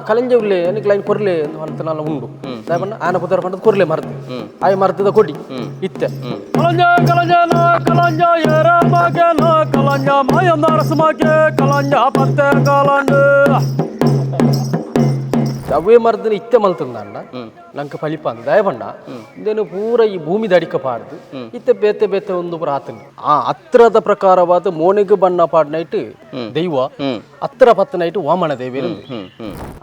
ಕಲಂಜ ಉರ್ಲೆ ನನಗೆ ಲೈನ್ ಕೊರ್ಲೆ ಅಂತನೆಲ್ಲ ಉಂಡು ದಾಯಪಣ್ಣ ಆನ ಪುದರ ಪಂಡದ ಕೊರ್ಲೆ ಮರ್ದು ಆಯ್ ಮರ್ದದ ಕೊಡಿ ಇತ್ತೆ ಕಲಂಜ ಕಲಂಜನ ಕಲಂಜ ಏರ ಮಾಗೆನ ಕಲಂಜ ಮಾಯಂದ ರಸಮಾಗೆ ಕಲಂಜ ಪತ್ತೆ ಕಲಂಜ ಅವೇ ಮರ್ದನ ಇತ್ತೆ ಮಲ್ತಂದ ನಂಗೆ ಫಲಿಪ ಅಂದ ದಯಪಣ್ಣ ಇಂದೇನು ಪೂರ ಈ ಭೂಮಿ ದಡಿಕ ಪಾಡ್ದು ಇತ್ತೆ ಬೇತೆ ಬೇತೆ ಒಂದು ಪುರ ಆತನ ಆ ಹತ್ರದ ಪ್ರಕಾರವಾದ ಮೋನೆಗೆ ಬಣ್ಣ ಪಾಡ್ನೈಟ್ ದೈವ ಹತ್ರ ಪತ್ತನೈಟ್ ವಾಮನ ದೇವಿ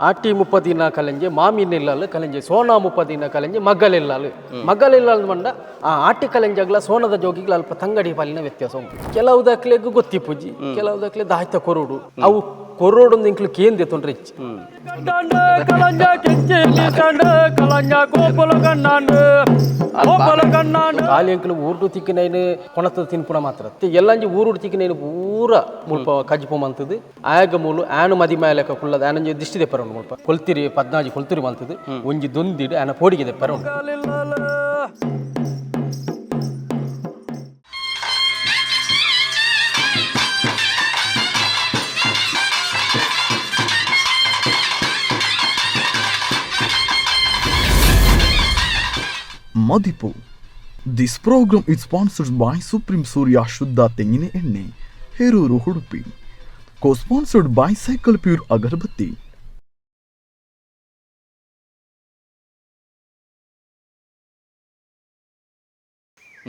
ಆಟಿ 30 ದಿನ ಕಲಂಜೆ ಮಾಮಿನಿಲ್ಲ ಕಲಂಜೆ ಸೋನಾ 30 ದಿನ ಕಲಂಜೆ ಮಗ್ಗಲಿಲ್ಲ ಬಂಡ ಆ ಆಟಿ ಕಲಂಜಾಗ್ಲ ಸೋನದ ಜೋಗಿಗ್ಲ ಅಲ್ಪ ತಂಗಡಿ ಪಾಲಿನ ವ್ಯತ್ಯಾಸ ಉಂಟು ಕೆಲವು ದಾಖಲೆಗೂ ಗೊತ್ತಿ ಪೂಜಿ ಕೆಲವು ದಾಖಲೆ ದಾಯ್ತ ಕೊರೋಡು ಅವು ಕೊರೋಡು ಇಂಕ್ಲು ಕೇಂದೆ ತೊಂದ್ರೆ ಹೆಚ್ಚು ಖಾಲಿ ಅಂಕಲು ಊರು ತಿಕ್ಕಿನೈನು ಕೊಣತದ ತಿನ್ಪುಣ ಮಾತ್ರ ಎಲ್ಲಂಜಿ ಊರು ತಿಕ್ಕಿನೈನು ಪೂರ ಮುಲ್ಪ ಕಜ್ಜಿಪೋಮಂತದ್ದು ಆಗ ಮೂಲು ಆನು ಮದಿ ಮೇಲೆ ಕುಳ್ಳದ ಆನಂಜಿ ದಿಷ್ಟಿ ದೆಪ್ಪರ ಮುಲ್ಪ ಕೊಲ್ತಿರಿ 14 ಕೊಲ್ತಿರಿ ಮಂತದ್ದು ಒಂಜಿ ದೊಂದಿಡು ಆನ ಪೋಡಿಗೆ ದೆಪ್ಪರ Madipu. This program is sponsored by Supreme Surya Shuddha Tengine Enne, Heruru Hudupi. Co-sponsored by Cycle Pure Agarbatti.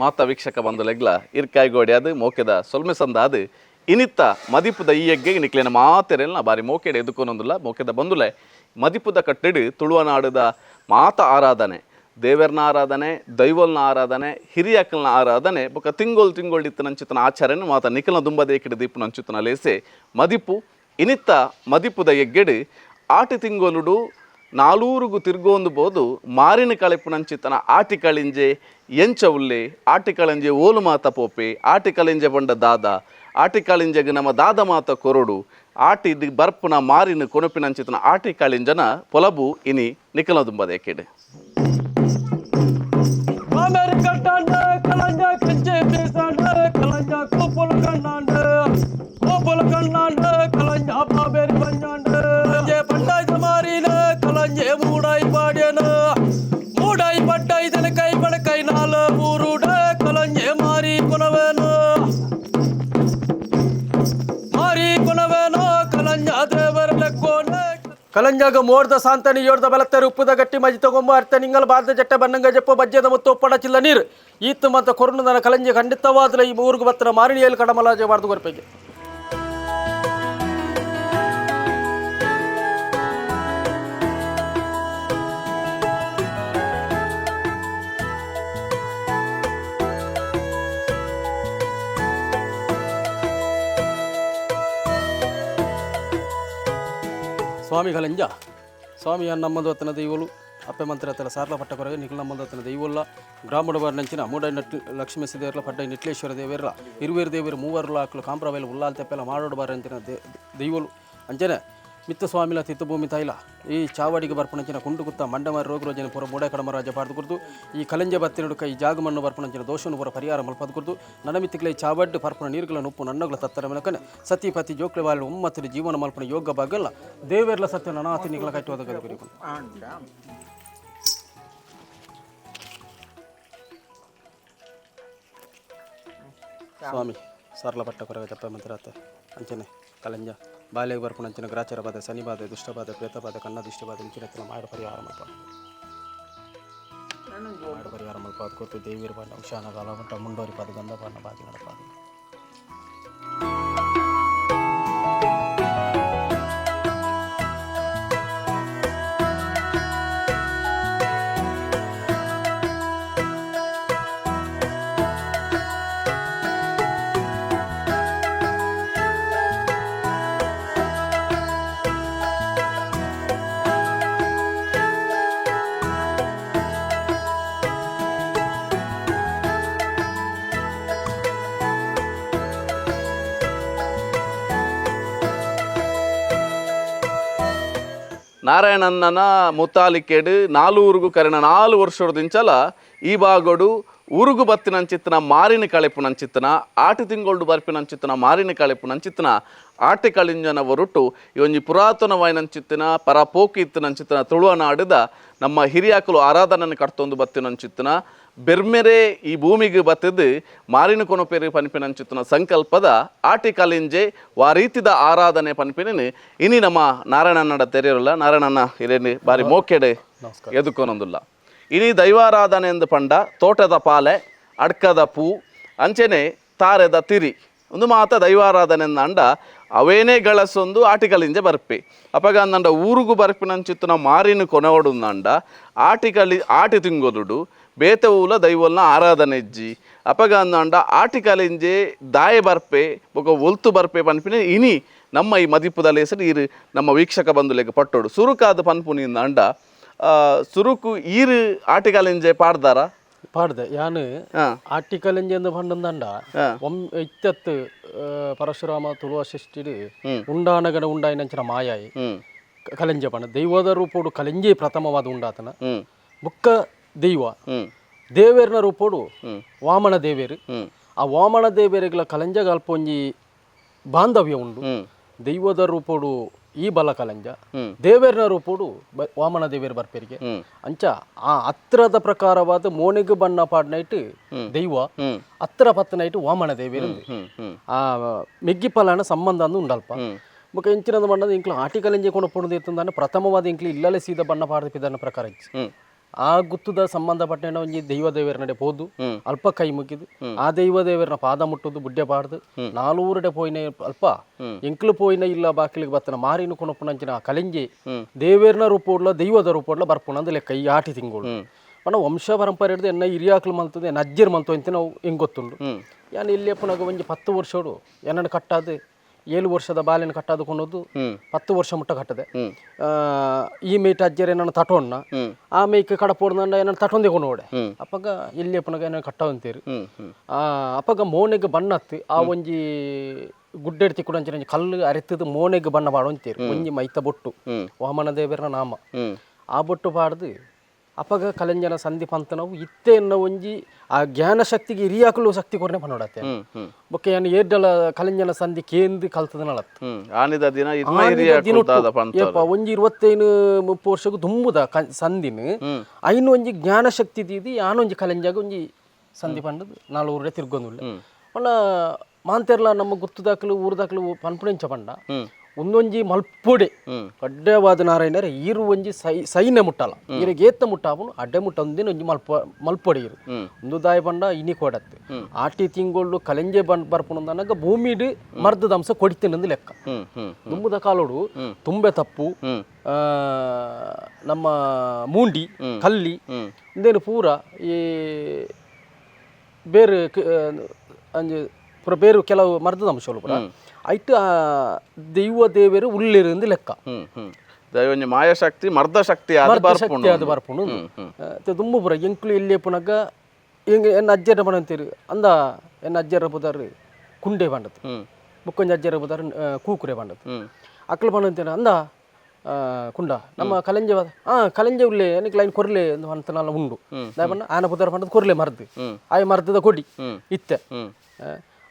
ಮಾತಾ ವೀಕ್ಷಕ ಬಂಧುಲೆಗ್ಲ ಇರ್ಕಾಯ್ಗೋಡಿ ಅದು ಮೋಕೆದ ಸೊಲ್ಮೆ ಸಂದ ಅದು ಇನಿತ್ತ ಮದಿಪುದ ಈ ಎಗ್ಗೆಗೆ ನಿಕ್ಲೇನ ಮಾತೆರೆಲ್ಲ ಬಾರಿ ಮೋಕೆಡೆ ಎದುಕೋನೊಂದಿಲ್ಲ ಮೋಕೆದ ಬಂದುಲೆ ಮದಿಪುದ ಕಟ್ಟಿಡು ತುಳುವನಾಡುದ ಮಾತ ಆರಾಧನೆ ದೇವರನ ಆರಾಧನೆ ದೈವಲ್ನ ಆರಾಧನೆ ಹಿರಿಯಕ್ಕಲ್ನ ಆರಾಧನೆ ಬೊಕ್ಕ ತಿಂಗೋಲ್ ಇತ್ತನಂಚಿತನ ಆಚರಣೆ ಮಾತ ನಿಖಲ್ನ ದುಂಬದೇಕಿಡ ದೀಪು ನಂಚುತನ ಲೇಸೆ ಮದಿಪು ಇನಿತ್ತ ಮದಿಪುದ ಎಗ್ಗೆಡು ಆಟಿ ತಿಂಗೋಲುಡು ನಾಲೂರುಗು ತಿರ್ಗೋಂದು ಬೋದು ಮಾರಿನ ಕಳೆಪು ನಂಚಿತನ ಆಟಿ ಕಳಿಂಜೆ ಎಂಚ ಉಲ್ಲೆ ಆಟಿ ಕಳಿಂಜೆ ಓಲು ಮಾತ ಪೋಪೆ ಆಟಿ ಕಳಿಂಜೆ ಬಂಡ ದಾದ ಆಟಿ ಕಳಿಂಜೆಗೆ ನಮ್ಮ ದಾದ ಮಾತ ಕೊರಡು ಆಟಿ ಬರ್ಪುನ ಮಾರಿನ ಕೊಣಪಿನಂಚಿತನ ಆಟಿ ಕಳಿಂಜನ ಪೊಲಬು ಇನಿ ನಿಖಲ್ನ ದುಂಬದೇಕಿಡೆ ಕಲಂಜ ಕೆಂಚೆ ಬೇಸಾಂಡ ಕಲಂಜ ಕೋಪುಲ ಕಣ್ಣಾಂಡ ಕಲಂಜ ಬಾಬೇರಿ ಬಂಜಾಂಡ ಕಲಂಜೆ ಪಟ್ಟಾಯ ಮಾರಿನ ಕಲಂಜೆ ಮೂಡಾಯಿ ಬಾಡ್ಯನ ಮೂಡಾಯಿ ಪಟ್ಟಾಯಿ ತನ ಕೈ ಬಡಕೈ ನಾಲ ಊರುಡ ಕಲಂಜೆ ಮಾರಿ ಕೊನವೇನು ಕಲಂಜ ದೇವರ ಲೆಕ್ಕೋನ ಕಲಂಜಾಗ ಮೋಡ್ದ ಸಾಂತನಿ ಯೋಡ್ದ ಬಲತ್ತರಿ ಉಪ್ಪುದ ಗಟ್ಟಿ ಮಜಿ ತಗೊಂಬ ಅರ್ಥ ನಿಂಗಲ್ ಬಾರ್ದ ಜಟ್ಟ ಬನ್ನಂಗ ಜಪ್ಪ ಬಜ್ಜದ ಮತ್ತು ಒಪ್ಪಡ ಚಿಲ್ಲ ನೀರು ಈತ್ತು ಮತ್ತು ಕೊರುಣದನ ಕಲಂಜಿ ಖಂಡಿತವಾದ್ರೆ ಈ ಊರಿಗೆ ಬತ್ತರ ಮಾರಿಣಿಯಲ್ಲಿ ಕಡಮಲಾಜೆ ಬಾರ್ದು ಗೊರ್ಪೆಗೆ ಸ್ವಾಮಿ ಕಲಂಜ ಸ್ವಾಮಿ ನಮ್ಮದು ಅತ್ತನ ದೈವಲು ಅಪ್ಪೆ ಮಂತ್ರ ಅತ್ತಲ ಸಾರ್ಲ ಪಟ್ಟ ಕೊರಗೆ ನಿಖಿಲ್ ನಮ್ಮದು ಅತ್ತನ ದೈವಲ್ಲ ಗ್ರಾಮಡ ಬಾರ್ನಂಚಿನ ಮೂಡ ಲಕ್ಷ್ಮೀ ದೇವರ್ಲ ಪಟ್ಟ ನಿಟ್ಲೇಶ್ವರ ದೇವರ್ಲ ಇರುವೇರು ದೇವರು ಮೂವರ್ಲ ಹಾಕಲು ಕಾಂಪ್ರವೈಲ ಉಲ್ಲಾಲ್ ತೆಪ್ಪೆಲ್ಲ ಮಾಡೋಡು ಬಾರ ಅಂತಿನ ದೈವಲು ಅಂಚನೆ ಮಿತ್ತ ಸ್ವಾಮಿಲ ತಿತ್ತಭೂಮಿ ತಾಯಿಲ ಈ ಚಾವಡಿಗೆ ಬರ್ಪಣಂಚಿನ ಕುಂಡು ಕುತ್ತ ಮಂಡಮಾರಿ ರೋಗ ರೋಜನೆ ಪುರ ಮೂಡೆ ಕಡಮರಾಜ ಪಾಡ್ದು ಕುರ್ದು ಈ ಕಲಂಜೆ ಬತ್ತಿನಡುಕ ಈ ಜಾಗಮಣ್ಣು ಬರ್ಪಣಂಚಿನ ದೋಷವನ್ನು ಪುರ ಪರಿಹಾರ ಮಲ್ಪದು ಕುರ್ದು ನನ್ನ ಮಿತ್ತಿಕ್ಲೆ ಚಾವಡ್ಡು ಪರ್ಪಣ ನೀರುಗಳ ಉಪ್ಪು ನನ್ನಗಳ ತತ್ತರ ಮೆಲಕನೆ ಸತಿ ಪತಿ ಜೋಕ್ಲೆ ಬಾಳು ಉಮ್ಮತ್ತಿನ ಜೀವನ ಮಲ್ಪಣ ಯೋಗ ಭಾಗಲ್ಲ ದೇವೇರ್ಲ ಸತ್ಯ ನನಾತಿ ನಿಗಳ ಕಟ್ಟುವುದ ಗದಗುರಿಗಳು ಸ್ವಾಮಿ ಸಾರ್ಲ ಪಟ್ಟ ಕೊರಗ ಜಪ್ಪ ಮಂತ್ರ ಅಂಚನೆ ಕಲಂಜ ಬಾಲ್ಯ ಬರ್ಪಣಂಚಿನ ಗ್ರಾಚಾರ ಬಾಧೆ ಶನಿಬಾಧೆ ದುಷ್ಟಬಾಧೆ ಪ್ರೇತಬಾಧೆ ಕನ್ನದಿಷ್ಟಬಾಧೆ ಇಂಚಿನ ಮಾಡಿ ಪರಿಹಾರ ಮಲ್ಪ ಅದು ಕೊಟ್ಟು ದೇವಿರ ಬಾಣ ಉಷಾನ ಕಾಲ ಮಟ್ಟ ಮುಂಡೋರಿ ಪಾದ ಗಂಧ ಬಾಣ ಬಾಗಿ ನಡಪಾದ ನಾರಾಯಣಣ್ಣನ ಮುತ್ತಾಲಿಕೆಡು ನಾಲೂರುಗು ಕರೆನ 4 ವರ್ಷದಿಂಚಲ ಈ ಬಾಗೋಡು ಊರುಗು ಬತ್ತಿನಂಚಿತ್ತನ ಮಾರಿನ ಕಳೆಪುನಂಚಿತ್ತನ ಆಟು ತಿಂಗೊಳ್ಡು ಬರ್ಪಿನಂಚಿತ್ತನ ಮಾರಿನ ಕಳೆಪುನಂಚಿತ್ತನ ಆಟಿಕಳಿಂಜನ ಹೊರಟು ಈ ಒಂಜಿ ಪುರಾತನವಾಯಿನಂಚಿತ್ತಿನ ಪರಪೋಕಿ ಇತ್ತಿನಂಚಿತ್ತಿನ ತುಳುವನಾಡಿದ ನಮ್ಮ ಹಿರಿಯಾಕಲು ಆರಾಧನೆಯನ್ನು ಕಟ್ತೊಂದು ಬತ್ತಿನಂಚಿತ್ತಿನ ಬೆರ್ಮೆರೆ ಈ ಭೂಮಿಗೆ ಬತ್ತದು ಮಾರಿನ ಕೊನಪೇರಿ ಪನ್ಪಿನಂಚಿತ್ತಿನ ಸಂಕಲ್ಪದ ಆಟಿಕಲಿಂಜೆ ವಾ ರೀತಿದ ಆರಾಧನೆ ಪನ್ಪಿನ ಇನಿ ನಮ್ಮ ನಾರಾಯಣನ ತೆರೆಯರಲ್ಲ ನಾರಾಯಣನ ಹಿರೇನಿ ಬಾರಿ ಮೋಕೆಡೆ ಎದುಕೊನೊಂದುಲ್ಲ ಇನಿ ದೈವಾರಾಧನೆ ಎಂದು ಪಂಡ ತೋಟದ ಪಾಲೆ ಅಡ್ಕದ ಪೂ ಅಂಚೆನೆ ತಾರೆದ ತಿರಿ ಒಂದು ಮಾತ ದೈವಾರಾಧನೆ ಅಂಡ ಅವೇನೇ ಗಳಸೊಂದು ಆಟಿಕಲಿಂಜೆ ಬರ್ಪೆ ಅಪಗ ಅಂದಂಡ ಊರುಗು ಬರ್ಪಿನಂಚಿತ್ತಿನ ಮಾರಿನ ಕೊನವಡುಂದಂಡ ಆಟಿ ತಿಂಗೊದುಡು ಬೇತವೂಲ ದೈವಲ್ನ ಆರಾಧನೆ ಇಜ್ಜಿ ಅಪಗ ಅಂದಂಡ ಆಟಿಕಲಿಂಜೆ ದಾಯ ಬರ್ಪೆ ಬೊಕ ಒಲ್ತು ಬರ್ಪೆ ಪನ್ಪಿನ ಇನಿ ನಮ್ಮ ಈ ಮದಿಪುದಲ್ಲಿ ಹೆಸರು ಇರು ನಮ್ಮ ವೀಕ್ಷಕ ಬಂಧುಲೆಗೆ ಪಟ್ಟೋಡು ಸುರುಕಾದ ಪನ್ಪುನಿಂದ ಅಂಡ ಸುರುಕು ಈರು ಆಟಿಕಲಿಂಜೆ ಪಾಡ್ದಾರ ಪಾಡ್ದೆ ಯಾನು ಆಟಿಕಲಿಂಜೆ ಎಂದು ಪಂಡಂದಂಡ ಇತ್ತತ್ತು ಪರಶುರಾಮ ತುಳುವ ಷಷ್ಠಿಡು ಉಂಡಾನಗಡ ಉಂಡಾಯಿನಂಚಿನ ಮಾಯಾಯಿ ಕಲಿಂಜೆ ಪಂಡ ದೈವದ ರೂಪೋಡು ಕಲಿಂಜೆ ಪ್ರಥಮವಾದ ಉಂಡಾತನ ಬುಕ್ಕ ದೈವ ದೇವೇರ್ನ ರೂಪೋಡು ವಾಮನ ದೇವೇರು ಆ ವಾಮನ ದೇವೇರಿಗಳ ಕಲಂಜಗ ಅಲ್ಪ ಒಂಜಿ ಬಾಂಧವ್ಯ ಉಂಡು ದೈವದ ರೂಪೋಡು ಈ ಬಲ ಕಲಂಜ ದೇವೇರ್ನ ರೂಪೋಡು ವಾಮನ ದೇವೇರು ಬರ್ಪೇರಿಗೆ ಅಂಚ ಆ ಹತ್ರದ ಪ್ರಕಾರವಾದ ಮೋನೆಗೆ ಬಣ್ಣ ಪಾಡ್ನೈಟ್ ದೈವ ಹತ್ರ ಪತ್ತನೈಟ್ ವಾಮನ ದೇವೇರು ಆ ಮೆಗ್ಗಿಪಲನ ಸಂಬಂಧ ಅಂದು ಉಂಡಲ್ಪ ಬೊಕ ಎಂಚಿನದ ಬಣ್ಣದ ಇಂಕ್ಲು ಆಟಿಕಲಿಂಜೆ ಕೊಣಪುಣದು ಎತ್ತಂದಾನೆ ಪ್ರಥಮವಾದ ಇಂಕ್ಲು ಇಲ್ಲಲೆ ಸೀದ ಬಣ್ಣ ಪಾಡ್ಪಿದನ ಪ್ರಕಾರ ಇಚ್ಚಿ ಆ ಗುತ್ತದ ಸಂಬಂಧಪಟ್ಟ ಒಂಜಿ ದೈವ ದೇವರ ನಡೆ ಹೋದು ಅಲ್ಪ ಕೈ ಮುಗಿದು ಆ ದೈವ ದೇವರನ ಪಾದ ಮುಟ್ಟುದು ಬುಡ್ಡೆ ಪಾಡ್ದು ನಾಲೂರಡೆ ಪೋಯಿನ ಅಲ್ಪ ಎಂಕ್ಲು ಪೋಯಿನ ಇಲ್ಲ ಬಾಕಿಲಿಗೆ ಬತ್ತನ ಮಾರಿನ ಕೊನಪುನಂಚಿನ ಕಲಿಂಜೆ ದೇವೇರ್ನ ರೂಪೋಡ್ಲ ದೈವದ ರೂಪೋಡ್ಲ ಬರ್ಪುಣಂದು ಲೆಕ್ಕ ಈ ಆಟಿ ತಿಂಗಳು ಅಣ್ಣ ವಂಶ ಪರಂಪರೆ ಹಿಡಿದು ಎನ್ನ ಹಿರಿಯಾಕ್ಲು ಮಲ್ತದೆ ಎನ್ನ ಅಜ್ಜರ್ ಮಲ್ತು ಅಂತ ನಾವು ಹೆಂಗೆ ಗೊತ್ತುಂಡು ಯಾನು ಇಲ್ಲಿ ಪುನಗ ಒಂಜಿ 10 ವರ್ಷೋಡು ಎನ್ನ ಕಟ್ಟಾದು 7 ವರ್ಷದ ಬಾಲಿನ ಕಟ್ಟಾದು ಕೊಂಡದ್ದು 10 ವರ್ಷ ಮುಟ್ಟ ಕಟ್ಟದೆ ಈ ಮೇಟ್ ಅಜ್ಜರೆ ನಾನು ತಟೋಣ್ಣ ಆ ಮೇಯ್ಕೆ ಕಡಪೋಡ್ದಂಡ ಏನಾರು ತಟೊಂದೆ ಕೊಂಡೋಡೆ ಅಪ್ಪಗ ಇಲ್ಲಿ ಪುನಗ ಏನಾರು ಕಟ್ಟವಂತೀರಿ ಅಪ್ಪಗ ಮೋನೆಗೆ ಬಣ್ಣತ್ತಿ ಆ ಒಂಜಿ ಗುಡ್ಡೆಡ್ತಿ ಕೂಡ ಕಲ್ಲು ಅರೆತ್ತದು ಮೋನೆಗೆ ಬಣ್ಣ ಬಾಡೋಂತೀರಿ ಒಂಜಿ ಮೈತ ಬೊಟ್ಟು ವಾಮನ ದೇವರ ನಾಮ ಆ ಬೊಟ್ಟು ಪಾಡ್ದು ಅಪಗ ಕಲೆಂಜನ ಸಂಧಿ ಪಂತ ನಾವು ಇತ್ತೆ ಎನ್ನ ಒಂಜಿ ಆ ಜ್ಞಾನ ಶಕ್ತಿಗೆ ಹಿರಿಯಾಕಲು ಶಕ್ತಿ ಕೊರನೆ ಪನೋಡತ್ತೆ ಬೊಕ್ಕೆ ಏನು ಏಡ್ಡಲ ಕಲೆಂಜನ ಸಂಧಿ ಕೇಂದ್ರ ಕಲ್ತದ ನಳತ್ ಒಂಜಿ 25-30 ವರ್ಷಕ್ಕೂ ತುಂಬುದ ಸಂಧಿನ ಐನು ಒಂಜಿ ಜ್ಞಾನ ಶಕ್ತಿ ದೀದಿ ಆನೊಂಜಿ ಕಲೆಂಜಾಗ ಒಂಜಿ ಸಂಧಿ ಪಂಡದು 4 ಊರೇ ತಿರ್ಗೊಂದುಳ್ಳೆ ಅಣ್ಣ ಮಾಂತೆರ್ಲ ನಮ್ಮ ಗುತ್ತದಾಕಲು ಊರದಾಕಲು ಪನ್ಪುಣೆಂಚ ಪಂಡ ಒಂದೊಂಜಿ ಮಲ್ಪೊಡೆ ಅಡ್ಡೆವಾದ ನಾರಾಯಣರೇ ಈರು ಒಂಜಿ ಸೈನ್ಯ ಮುಟ್ಟಲ್ಲ ಈರಿಗೆ ಏತ್ತ ಮುಟ್ಟಾಪನು ಅಡ್ಡೆ ಮುಟ್ಟ ಒಂದಿನ ಒಂಜಿ ಮಲ್ಪೊಡೆ ಇರು ಒಂದು ದಾಯ ಬಂಡ ಇನಿ ಕೊಡತ್ತೆ ಆಟಿ ತಿಂಗಳು ಕಲೆಂಜೆ ಬರ್ಪುನಂದನಾಗ ಭೂಮಿಡು ಮರ್ದದ ಅಂಶ ಕೊಡಿತೇನೆಂದು ಲೆಕ್ಕ ತುಂಬುದ ಕಾಲೋಡು ತುಂಬೆ ತಪ್ಪು ನಮ್ಮ ಮೂಂಡಿ ಕಲ್ಲಿ ಇಂದೇನು ಪೂರ ಈ ಬೇರೆ ಅಂಜು ಪೂರ ಬೇರೆ ಕೆಲವು ಮರ್ದದ ಅಂಶಗಳು ಪೂರ ಐಟ್ ದೈವ ದೇವರು ಉಳ್ಳಿருந்து ಲೆಕ್ಕ ದೈವಂಜ ಮಾಯಾಶಕ್ತಿ ಮರ್ದ ಶಕ್ತಿ ಅದು ಬರ್ಪುಣು ತುಂಬ ಪುರ ಎಂಕ್ಲು ಇಲ್ಲಿ ಪುನಗ ಹಿಂಗೆ ಎನ್ನ ಅಜ್ಜರ ಬಣಂತೀರಿ ಅಂದ ಎನ್ನ ಅಜ್ಜರ ಬುದಾರು ಕುಂಡೆ ಬಂಡದು ಬುಕ್ಕೊಂಜ ಅಜ್ಜರ ಬುದಾರು ಕೂಕುರೆ ಬಂಡದು ಅಕ್ಲು ಬಣಂತೀರ ಅಂದ ಕುಂಡ ನಮ್ಮ ಕಲೆಂಜೆ ಕಲೆಂಜೆ ಉಳ್ಳೆ ಏನಕ್ಕೆ ಲೈನ್ ಕೊರ್ಲೆ ಅಂತನೆಲ್ಲ ಉಂಡು ಬಣ್ಣ ಆನ ಬುದಾರ ಬಂಡದು ಕೊರ್ಲೆ ಮರ್ದು ಆಯ್ ಮರ್ದದ ಕೊಡಿ ಇತ್ತೆ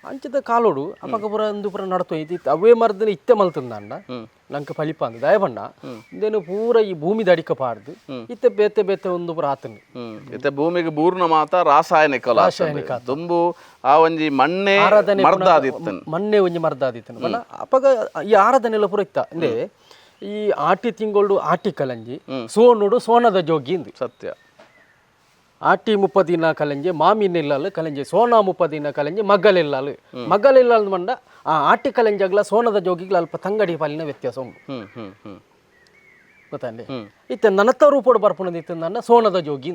ಅಂಚಿದ ಕಾಲೋಡು ಅಪಗ ಪುರ ಒಂದು ಪುರ ನಡ್ತೋಯ್ತು ಅವೇ ಮರ್ದನ ಇತ್ತೆ ಮಲ್ತಂದ ನಂಗೆ ಫಲಿಪ ಅಂದ ದಯ ಬಣ್ಣ ಇಂದೇನು ಪೂರ ಈ ಭೂಮಿ ದಡಿಕ ಪಾಡ್ದು ಇತ್ತೆ ಬೇತೆ ಬೇತೆ ಒಂದು ಪುರ ಆತನು ಇತ್ತೆ ಭೂಮಿಗೆ ಬೂರ್ಣ ಮಾತ ರಾಸಾಯನಿಕ ತುಂಬು ಆ ಒಂಜಿ ಮಣ್ಣೆ ಮಣ್ಣೆ ಒಂಜಿ ಮರ್ದಾದಿತ್ತನು ಬಣ್ಣ ಅಪಗ ಈ ಆರಾಧನೆ ಎಲ್ಲ ಪುರ ಇತ್ತ ಅಂದ್ರೆ ಈ ಆಟಿ ತಿಂಗಳು ಆಟಿ ಕಲಂಜಿ ಸೋನುಡು ಸೋನದ ಜೋಗಿ ಇಂದು ಸತ್ಯ ಆಟಿ 30 ದಿನ ಕಲೆಂಜೆ ಮಾಮಿನಿಲ್ಲಾಲು ಕಲೆಂಜೆ ಸೋನಾ 30 ದಿನ ಕಲೆಂಜೆ ಮಗ್ಗಲಿಲ್ಲಾಲು ಮಂಡ ಆ ಆಟಿ ಕಲೆಂಜಾಗ್ಲ ಸೋನದ ಜೋಗಿಗ್ಲ ಅಲ್ಪ ತಂಗಡಿ ಪಾಲಿನ ವ್ಯತ್ಯಾಸ ಉಂಟು ಗೊತ್ತಂడి ಇತ್ತೆ ನನತ ರೂಪೋಡು ಬರ್ಪುಣದಿತ್ತು ನನ್ನ ಸೋನದ ಜೋಗಿ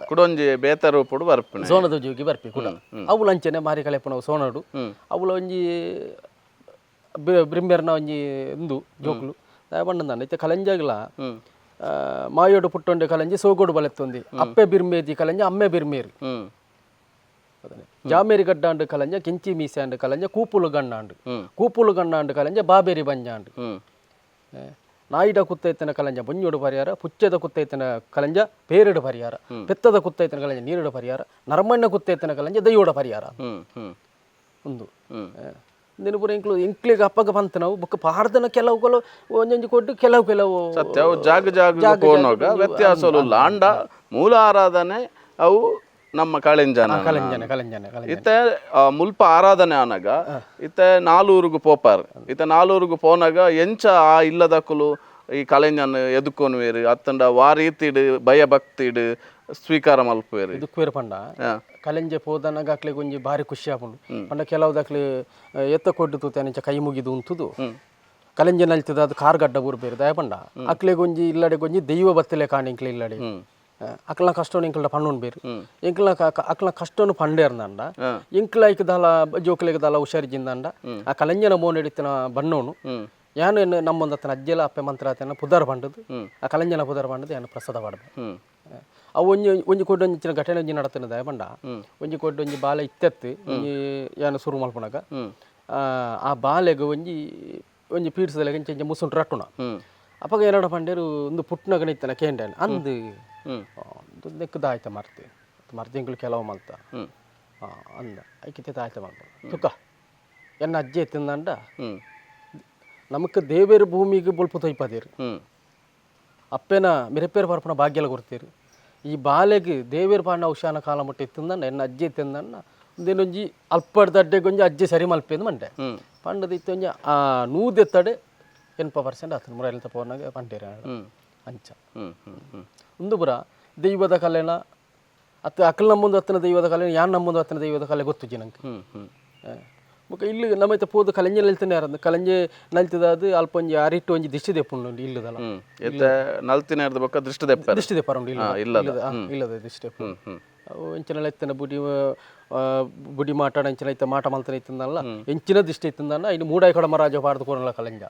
ಕುಡೊಂಜಿ ಬೇತ ರೂಪೋಡು ಬರ್ಪುಣ ಸೋನದ ಜೋಗಿ ಬರ್ಪಿ ಕೂಡ ಅವು ಲಂಚನೆ ಮಾರಿ ಕಳೆಪುಣ ಸೋನಡು ಅವುಲ ಒಂಜಿ ಬ್ರಿಮ್ಮೆರ್ನ ಒಂಜಿ ಇಂದು ಜೋಕ್ಲು ಬಣ್ಣದ ಇತ್ತೆ ಕಲೆಂಜಾಗ್ಲ ಮಾಯೋಡು ಪುಟ್ಟೊಂಡೆ ಕಲಂಜಿ ಸೋಗೋಡು ಬಲೆತ್ತೊಂದಿ ಅಪ್ಪೆ ಬಿರ್ಮೇದಿ ಕಲಂಜ ಅಮ್ಮೆ ಬಿರ್ಮೇರಿ ಜಾಮೇರಿ ಗಡ್ಡಾಂಡು ಕಲಂಜ ಕೆಂಚಿ ಮೀಸೆ ಕಲಂಜ ಕೂಪುಲು ಗಣ್ಣಾಂಡು ಕಲಂಜ ಬಾಬೇರಿ ಬಂಜಾಂಡು ನಾಯಿಡ ಕುತ್ತೈತನ ಕಲಂಜ ಬೊಂಜೋಡು ಪರಿಹಾರ ಪುಚ್ಚದ ಕುತ್ತೈತನ ಕಲಂಜ ಪೇರಡು ಪರಿಹಾರ ಪೆತ್ತದ ಕುತ್ತೈತನ ಕಲಂಜ ನೀರುಡು ಪರಿಹಾರ ನರಮಣ್ಣ ಕುತ್ತೈತನ ಕಲಂಜ ದೈವೋಡ ಪರಿಹಾರ ಒಂದು ದಿನಪುರ ಇಂಕ್ಲಿಗೆ ಅಪ್ಪಗ ಬಂತು ನಾವು ಬೊಕ್ಕ ಪಾರ್ದನ ಕೆಲವು ಒಂದೊಂದು ಕೊಟ್ಟು ಕೆಲವು ಸತ್ಯ ಅವು ಜಾಗ ಹೋಗುವಾಗ ವ್ಯತ್ಯಾಸಲು ಅಂಡ ಮೂಲ ಆರಾಧನೆ ಅವು ನಮ್ಮ ಕಳೆಂಜನ ಇತ್ತ ಮುಲ್ಪ ಆರಾಧನೆ ಆನಾಗ ಇತ್ತ ನಾಲೂರುಗು ಪೋಪಾರ್ ಇತ್ತ ನಾಲೂರುಗು ಪೋನಾಗ ಎಂಚ ಆ ಇಲ್ಲದಕ್ಕಲು ಈ ಕಳೆಂಜನ ಎದುಕೊನುವೇರು ಅತ್ತಂಡ ವಾರೀತಿಡು ಭಯಭಕ್ತಿಡು ಸ್ವೀಕಾರ ಮಲ್ಪುವೇರು ದುಃಖವೇರು ಪಂಡ ಕಲೆಂಜೆ ಪೋದನಾಗ ಅಕ್ಲೆ ಒಂಜಿ ಭಾರಿ ಖುಷಿ ಆಪುಂಡು ಪಂಡ ಕೆಲವುದಕ್ಲೆ ಎತ್ತ ಕೊಟ್ಟು ತೂತೆ ಕೈ ಮುಗಿದು ಉಂತುದು ಕಲೆಂಜೆ ನಲ್ತದ ಅದು ಕಾರ್ಗಡ್ಡ ಊರ್ಬೇರು ದಯ ಪಂಡ ಅಕ್ಲೆ ಗೊಂಜಿ ಇಲ್ಲಡೆ ಗೊಂಜಿ ದೈವ ಬತ್ತಲೆ ಕಾಣಿ ಇಂಕ್ಲೆ ಇಲ್ಲಡೆ ಅಕ್ಲ ಕಷ್ಟವನ್ನು ಇಂಕ್ಲ ಪಣ್ಣು ಬೇರು ಇಂಕ್ಲ ಅಕ್ಲ ಕಷ್ಟವನ್ನು ಪಂಡೇರ್ನಂಡ ಇಂಕ್ಲ ಇಕ್ಕದಲ್ಲ ಜೋಕ್ಲೆಗದಲ್ಲ ಹುಷಾರಿಜಿಂದಂಡ ಆ ಕಲೆಂಜನ ಮೋನ್ ಹಿಡಿತಿನ ಬಣ್ಣವನು ಯಾನು ನಮ್ಮೊಂದತ್ತನ ಅಜ್ಜೆಲ್ಲ ಅಪ್ಪೆ ಮಂತ್ರ ಆತನ ಪುದಾರ ಪಂಡದು ಆ ಕಲೆಂಜನ ಪುದಾರ ಪಂಡದು ಯಾನು ಪ್ರಸಾದ ಪಡ್ದು ಅವು ಒಂಜಿ ಕೊಟ್ಟು ಒಂಜಿನ ಘಟನೆ ಒಂಜಿ ನಡತನ ದಯ ಪಂಡ ಒಂಜಿ ಕೊಟ್ಟು ಒಂಜಿ ಬಾಲೆ ಇತ್ತೆತ್ತು ಒಂಜಿ ಯಾನು ಸುರು ಮಲ್ಪನಾಗ ಆ ಬಾಲೆಗೆ ಒಂಜಿ ಪೀಡ್ಸದಲ್ಲ ಇಂಚ ಮುಸುಂಟು ರಟ್ಟುಣ ಅಪ್ಪಗ ಏನಾಡ ಪಂಡೇರು ಒಂದು ಪುಟ್ನಗ ನಿತ್ತನ ಕೇಂಡೇನು ಅಂದು ನೆಕ್ಕದ ಆಯ್ತ ಮರ್ತಿ ಇಂಕ್ಲು ಕೆಲವು ಮಲ್ತ ಅಂದ ಐಕಿತ ಆಯ್ತ ಮಾಡ್ಬೋದು ತುಕ್ಕ ಎನ್ನ ಅಜ್ಜೆ ಎತ್ತಿಂದಂಡ ನಮಕ್ ದೇವೇರು ಭೂಮಿಗೆ ಬೊಲ್ಪ ತೊಯ್ಪದೇರು ಅಪ್ಪೇನ ಮಿರಪೇರು ಪರಪನ ಭಾಗ್ಯಲ ಕೊಡ್ತೀರಿ ಈ ಬಾಲೆಗೆ ದೇವೇರು ಪಾಂಡ ಔಷಾನ ಕಾಲ ಮುಟ್ಟ ಎತ್ತಿಂದಂಡ ಎನ್ನ ಅಜ್ಜೆ ಎತ್ತಿಂದಂಡ ಒಂದೇನೊಂಜಿ ಅಲ್ಪಡ್ ದಡ್ಡೆಗೊಂಜಿ ಅಜ್ಜೆ ಸರಿ ಮಲ್ಪೇಂದು ಮಂಡೆ ಪಂಡದ ಇತ್ತೊಂಜಿ ಆ ನೂದೆತ್ತಡೆ 80% ಆತನ ಮುರ ಎಲ್ಲ ತಪ್ಪನಾಗ ಪಂಟೇರ ಅಂಚ ಒಂದು ಬುರ ದೈವದ ಕಲೆನ ಅಕ್ಕಲ್ ನಮ್ಮೊಂದು ಹತ್ತಿನ ದೈವದ ಕಲೆ ಯಾನ್ ನಮ್ಮೊಂದು ಹತ್ತಿನ ದೈವದ ಕಲೆ ಗೊತ್ತು ನಂಗೆ ಬೊಕ್ಕ ಇಲ್ಲಿ ನಮ್ಮೈತೆ ಪೋದು ಕಲೆಂಜೆ ನಲ್ತನೆ ಯಾರ ಕಲೆಂಜೆ ನಲ್ತದ ಅದು ಅಲ್ಪ ಒಂಜಿ ಅರಿಟ್ಟು ಒಂಜಿ ದಿಷ್ಟಿ ದೆಪ್ಪುಂಡು ಇಲ್ಲದಲ್ಲ ನಲ್ತಿನ ದೃಷ್ಟಿ ದೆಪ್ಪರುಂಡು ಇಲ್ಲದ ದಿಷ್ಟಿ ದೆಪ್ಪು ಅವು ಎಂಚಿನ ಎತ್ತನ ಬುಡಿ ಮಾಟಾಡ ಎಂಚಿನ ಐತೆ ಮಾಟ ಮಲ್ತನ ಇತ್ತಂದಲ್ಲ ಎಂಚಿನ ದಿಷ್ಟಿ ಇತ್ತಂದನ್ನ ಇನ್ನು ಮೂಡಾಯಿ ಕಡಮ ರಾಜ ಪಾರ್ದು ಕೊರಲ್ಲ ಕಲೆಂಜ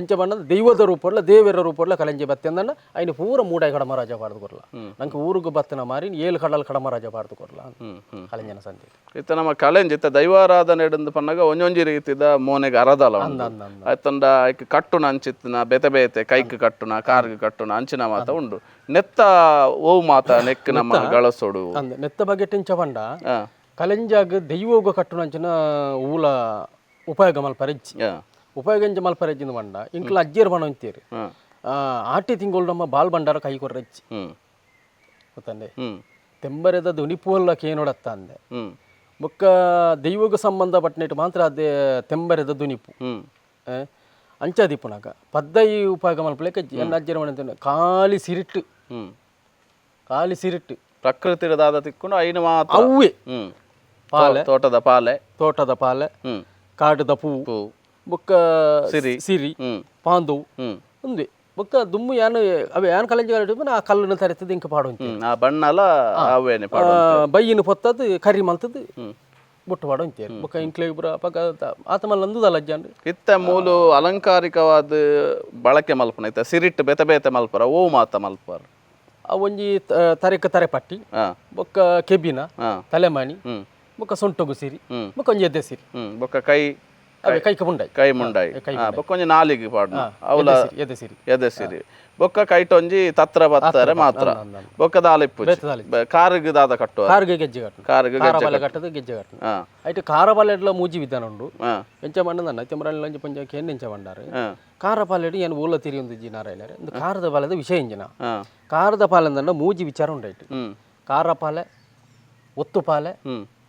ಎಂಚ ಬಣ್ಣದ ದೈವದ ರೂಪಡ್ಲ ದೇವರ ರೂಪಡ್ಲ ಕಲೆಂಜೆ ಬತ್ತಂದನ್ನ ಐನು ಪೂರ ಮೂಡಾಯಿ ಕಡಮ ರಾಜ ಪಾರ್ದು ಕೊರಲ್ಲ ನಂಗೆ ಊರಿಗೆ ಬತ್ತನ ಮಾರಿ 7 ಕಡಲ್ ಕಡಮ ರಾಜ ಪಾರ್ದು ಕೊರಲ್ಲ ಕಲೆಂಜನ ಸಂತೆ ಇತ್ತ ನಮ್ಮ ಕಲೆಂಜ್ ಇತ್ತ ದೈವಾರಾಧನೆ ಹಿಡಿದು ಪನ್ನಾಗ ಒಂಜೊಂಜಿ ರೀತಿದ ಮೋನೆಗೆ ಅರದಲ್ಲ ಆಯ್ತಂಡ ಐಕ್ ಕಟ್ಟುನ ಅಂಚಿತ್ತಿನ ಬೆತೆ ಬೇತೆ ಕೈಕ್ ಕಟ್ಟುನ ಕಾರ್ಗ್ ಕಟ್ಟುನ ಅಂಚಿನ ಮಾತ ಉಂಡು ನೆತ್ತ ಓ ಮಾತ ನೆಕ್ ನಮ್ಮ ಗಳಸೋಡು ನೆತ್ತ ಬಗ್ಗೆ ಟೆಂಚ ಪಂಡ ಕಲೆಂಜಾಗ ದೈವೋಗ ಕಟ್ಟುನ ಅಂಚಿನ ಊಲ ಉಪಯೋಗ ಮಲ್ಪರೆಜ್ಜಿ ಉಪಯೋಗ ಮಲ್ಪರೆಜ್ಜಿಂದ ಪಂಡ ಇಂಕ್ಲ ಅಜ್ಜಿಯರ್ ಬಣ ಅಂತೀರಿ ಆಟಿ ತಿಂಗಳು ನಮ್ಮ ಬಾಲ್ ಬಂಡಾರ ಕೈ ಕೊರ್ರೆಜ್ಜಿ ಗೊತ್ತಂಡೆ ತೆಂಬರೆದ ದುನಿಪುವಲ್ಲ ಕೇನೋಡತ್ತ ಅಂದೆ ಬೊಕ್ಕ ದೈವಗ ಸಂಬಂಧ ಪಟ್ಟನಿಟ್ಟು ಮಾತ್ರ ಅದೇ ತೆಂಬರೆದ ದುನಿಪು ಅಂಚಾದಿಪ್ಪುನಾಗ ಪದ್ದೈ ಉಪಯೋಗ ಮಲ್ಪಲೇಕ ಎನ್ನ ಅಜ್ಜರ ಮನೆ ಖಾಲಿ ಸಿರಿಟ್ಟು ಪ್ರಕೃತಿ ತಿಕ್ಕೊಂಡು ಐನು ಮಾತ್ರ ಅವೇ ಪಾಲೆ ತೋಟದ ಪಾಲೆ ಕಾಡದ ಪೂ ಬೊಕ್ಕ ಸಿರಿ ಪಾಂದವು ಒಂದೇ ಬೊಕ್ಕ ದುಮ್ಮು ಯಾನು ಅವೇ ಯಾನ್ ಕಲೆಂಜ ಆ ಕಲ್ಲನ್ನು ತರೆತದ ಇಂಕ ಪಾಡುವಂತ ಆ ಬಣ್ಣಲ ಅವೇನೆ ಬೈಯಿನ ಪೊತ್ತದು ಕರಿ ಮಲ್ತದು ಬುಟ್ಟು ಪಾಡು ಅಂತೀರಿ ಬೊಕ್ಕ ಇಂಕ್ಲೆ ಇಬ್ಬರ ಪಕ್ಕ ಆತ ಮಲ್ಲ ಅಂದದಲ್ಲ ಅಜ್ಜಾಂಡ್ರಿ ಇತ್ತ ಮೂಲು ಅಲಂಕಾರಿಕವಾದ ಬಳಕೆ ಮಲ್ಪನ ಇತ್ತ ಸಿರಿಟ್ಟು ಬೆತೆ ಬೇತೆ ಮಲ್ಪರ ಓ ಮಾತ ಮಲ್ಪರ ಒಂಜಿ ತರೆ ಪಟ್ಟಿ ಬೊಕ್ಕ ಕೆಬ್ಬಿನ ತಲೆಮಾಣಿ ಬೊಕ್ಕ ಸೊಂಟೊಗು ಸಿರಿ ಬೊಕ್ಕ ಒಂಜಿ ಎದ್ದೆ ಸಿರಿ ಬೊಕ್ಕ ಕೈ ಮುಂಡಾಯಿ ಬೊಕ್ಕ ಒಂಜಿ ನಾಲಿಗೆ ಪಾಡ್ನ ಅವಲ ಎದೆ ಸಿರಿ ಬೊಕ್ಕ ಕೈಟೊಂಜಿ ತತ್ರ ಬತ್ತಾರೆ ಮಾತ್ರ ಬೊಕ್ಕ ದಾಲಿಪ್ಪು ಕಾರಿಗೆ ದಾದ ಕಟ್ಟುವ ಕಾರಿಗೆ ಗೆಜ್ಜೆ ಕಟ್ಟದು ಗೆಜ್ಜೆ ಕಟ್ಟು ಐಟು ಕಾರಪಾಲೆಡ್ಲ ಮೂಜಿ ವಿಧಾನ ಉಂಡು ಎಂಚ ಮಣ್ಣದ ತೆಂಬರಲ್ಲಿ ಪಂಚಕ್ಕೆ ಹೆಣ್ಣು ಎಂಚ ಬಂಡಾರೆ ಕಾರಪಾಲೆಡ್ ಏನು ಓಲ ತಿರಿ ಒಂದು ಜಿ ನಾರಾಯಣರೆ ಒಂದು ಕಾರದ ಪಾಲದ ವಿಷಯ ಇಂಜಿನ ಕಾರದ ಪಾಲಂದ ಮೂಜಿ ವಿಚಾರ ಉಂಡಾಯ್ತು ಕಾರಪಾಲೆ ಒತ್ತು ಪಾಲೆ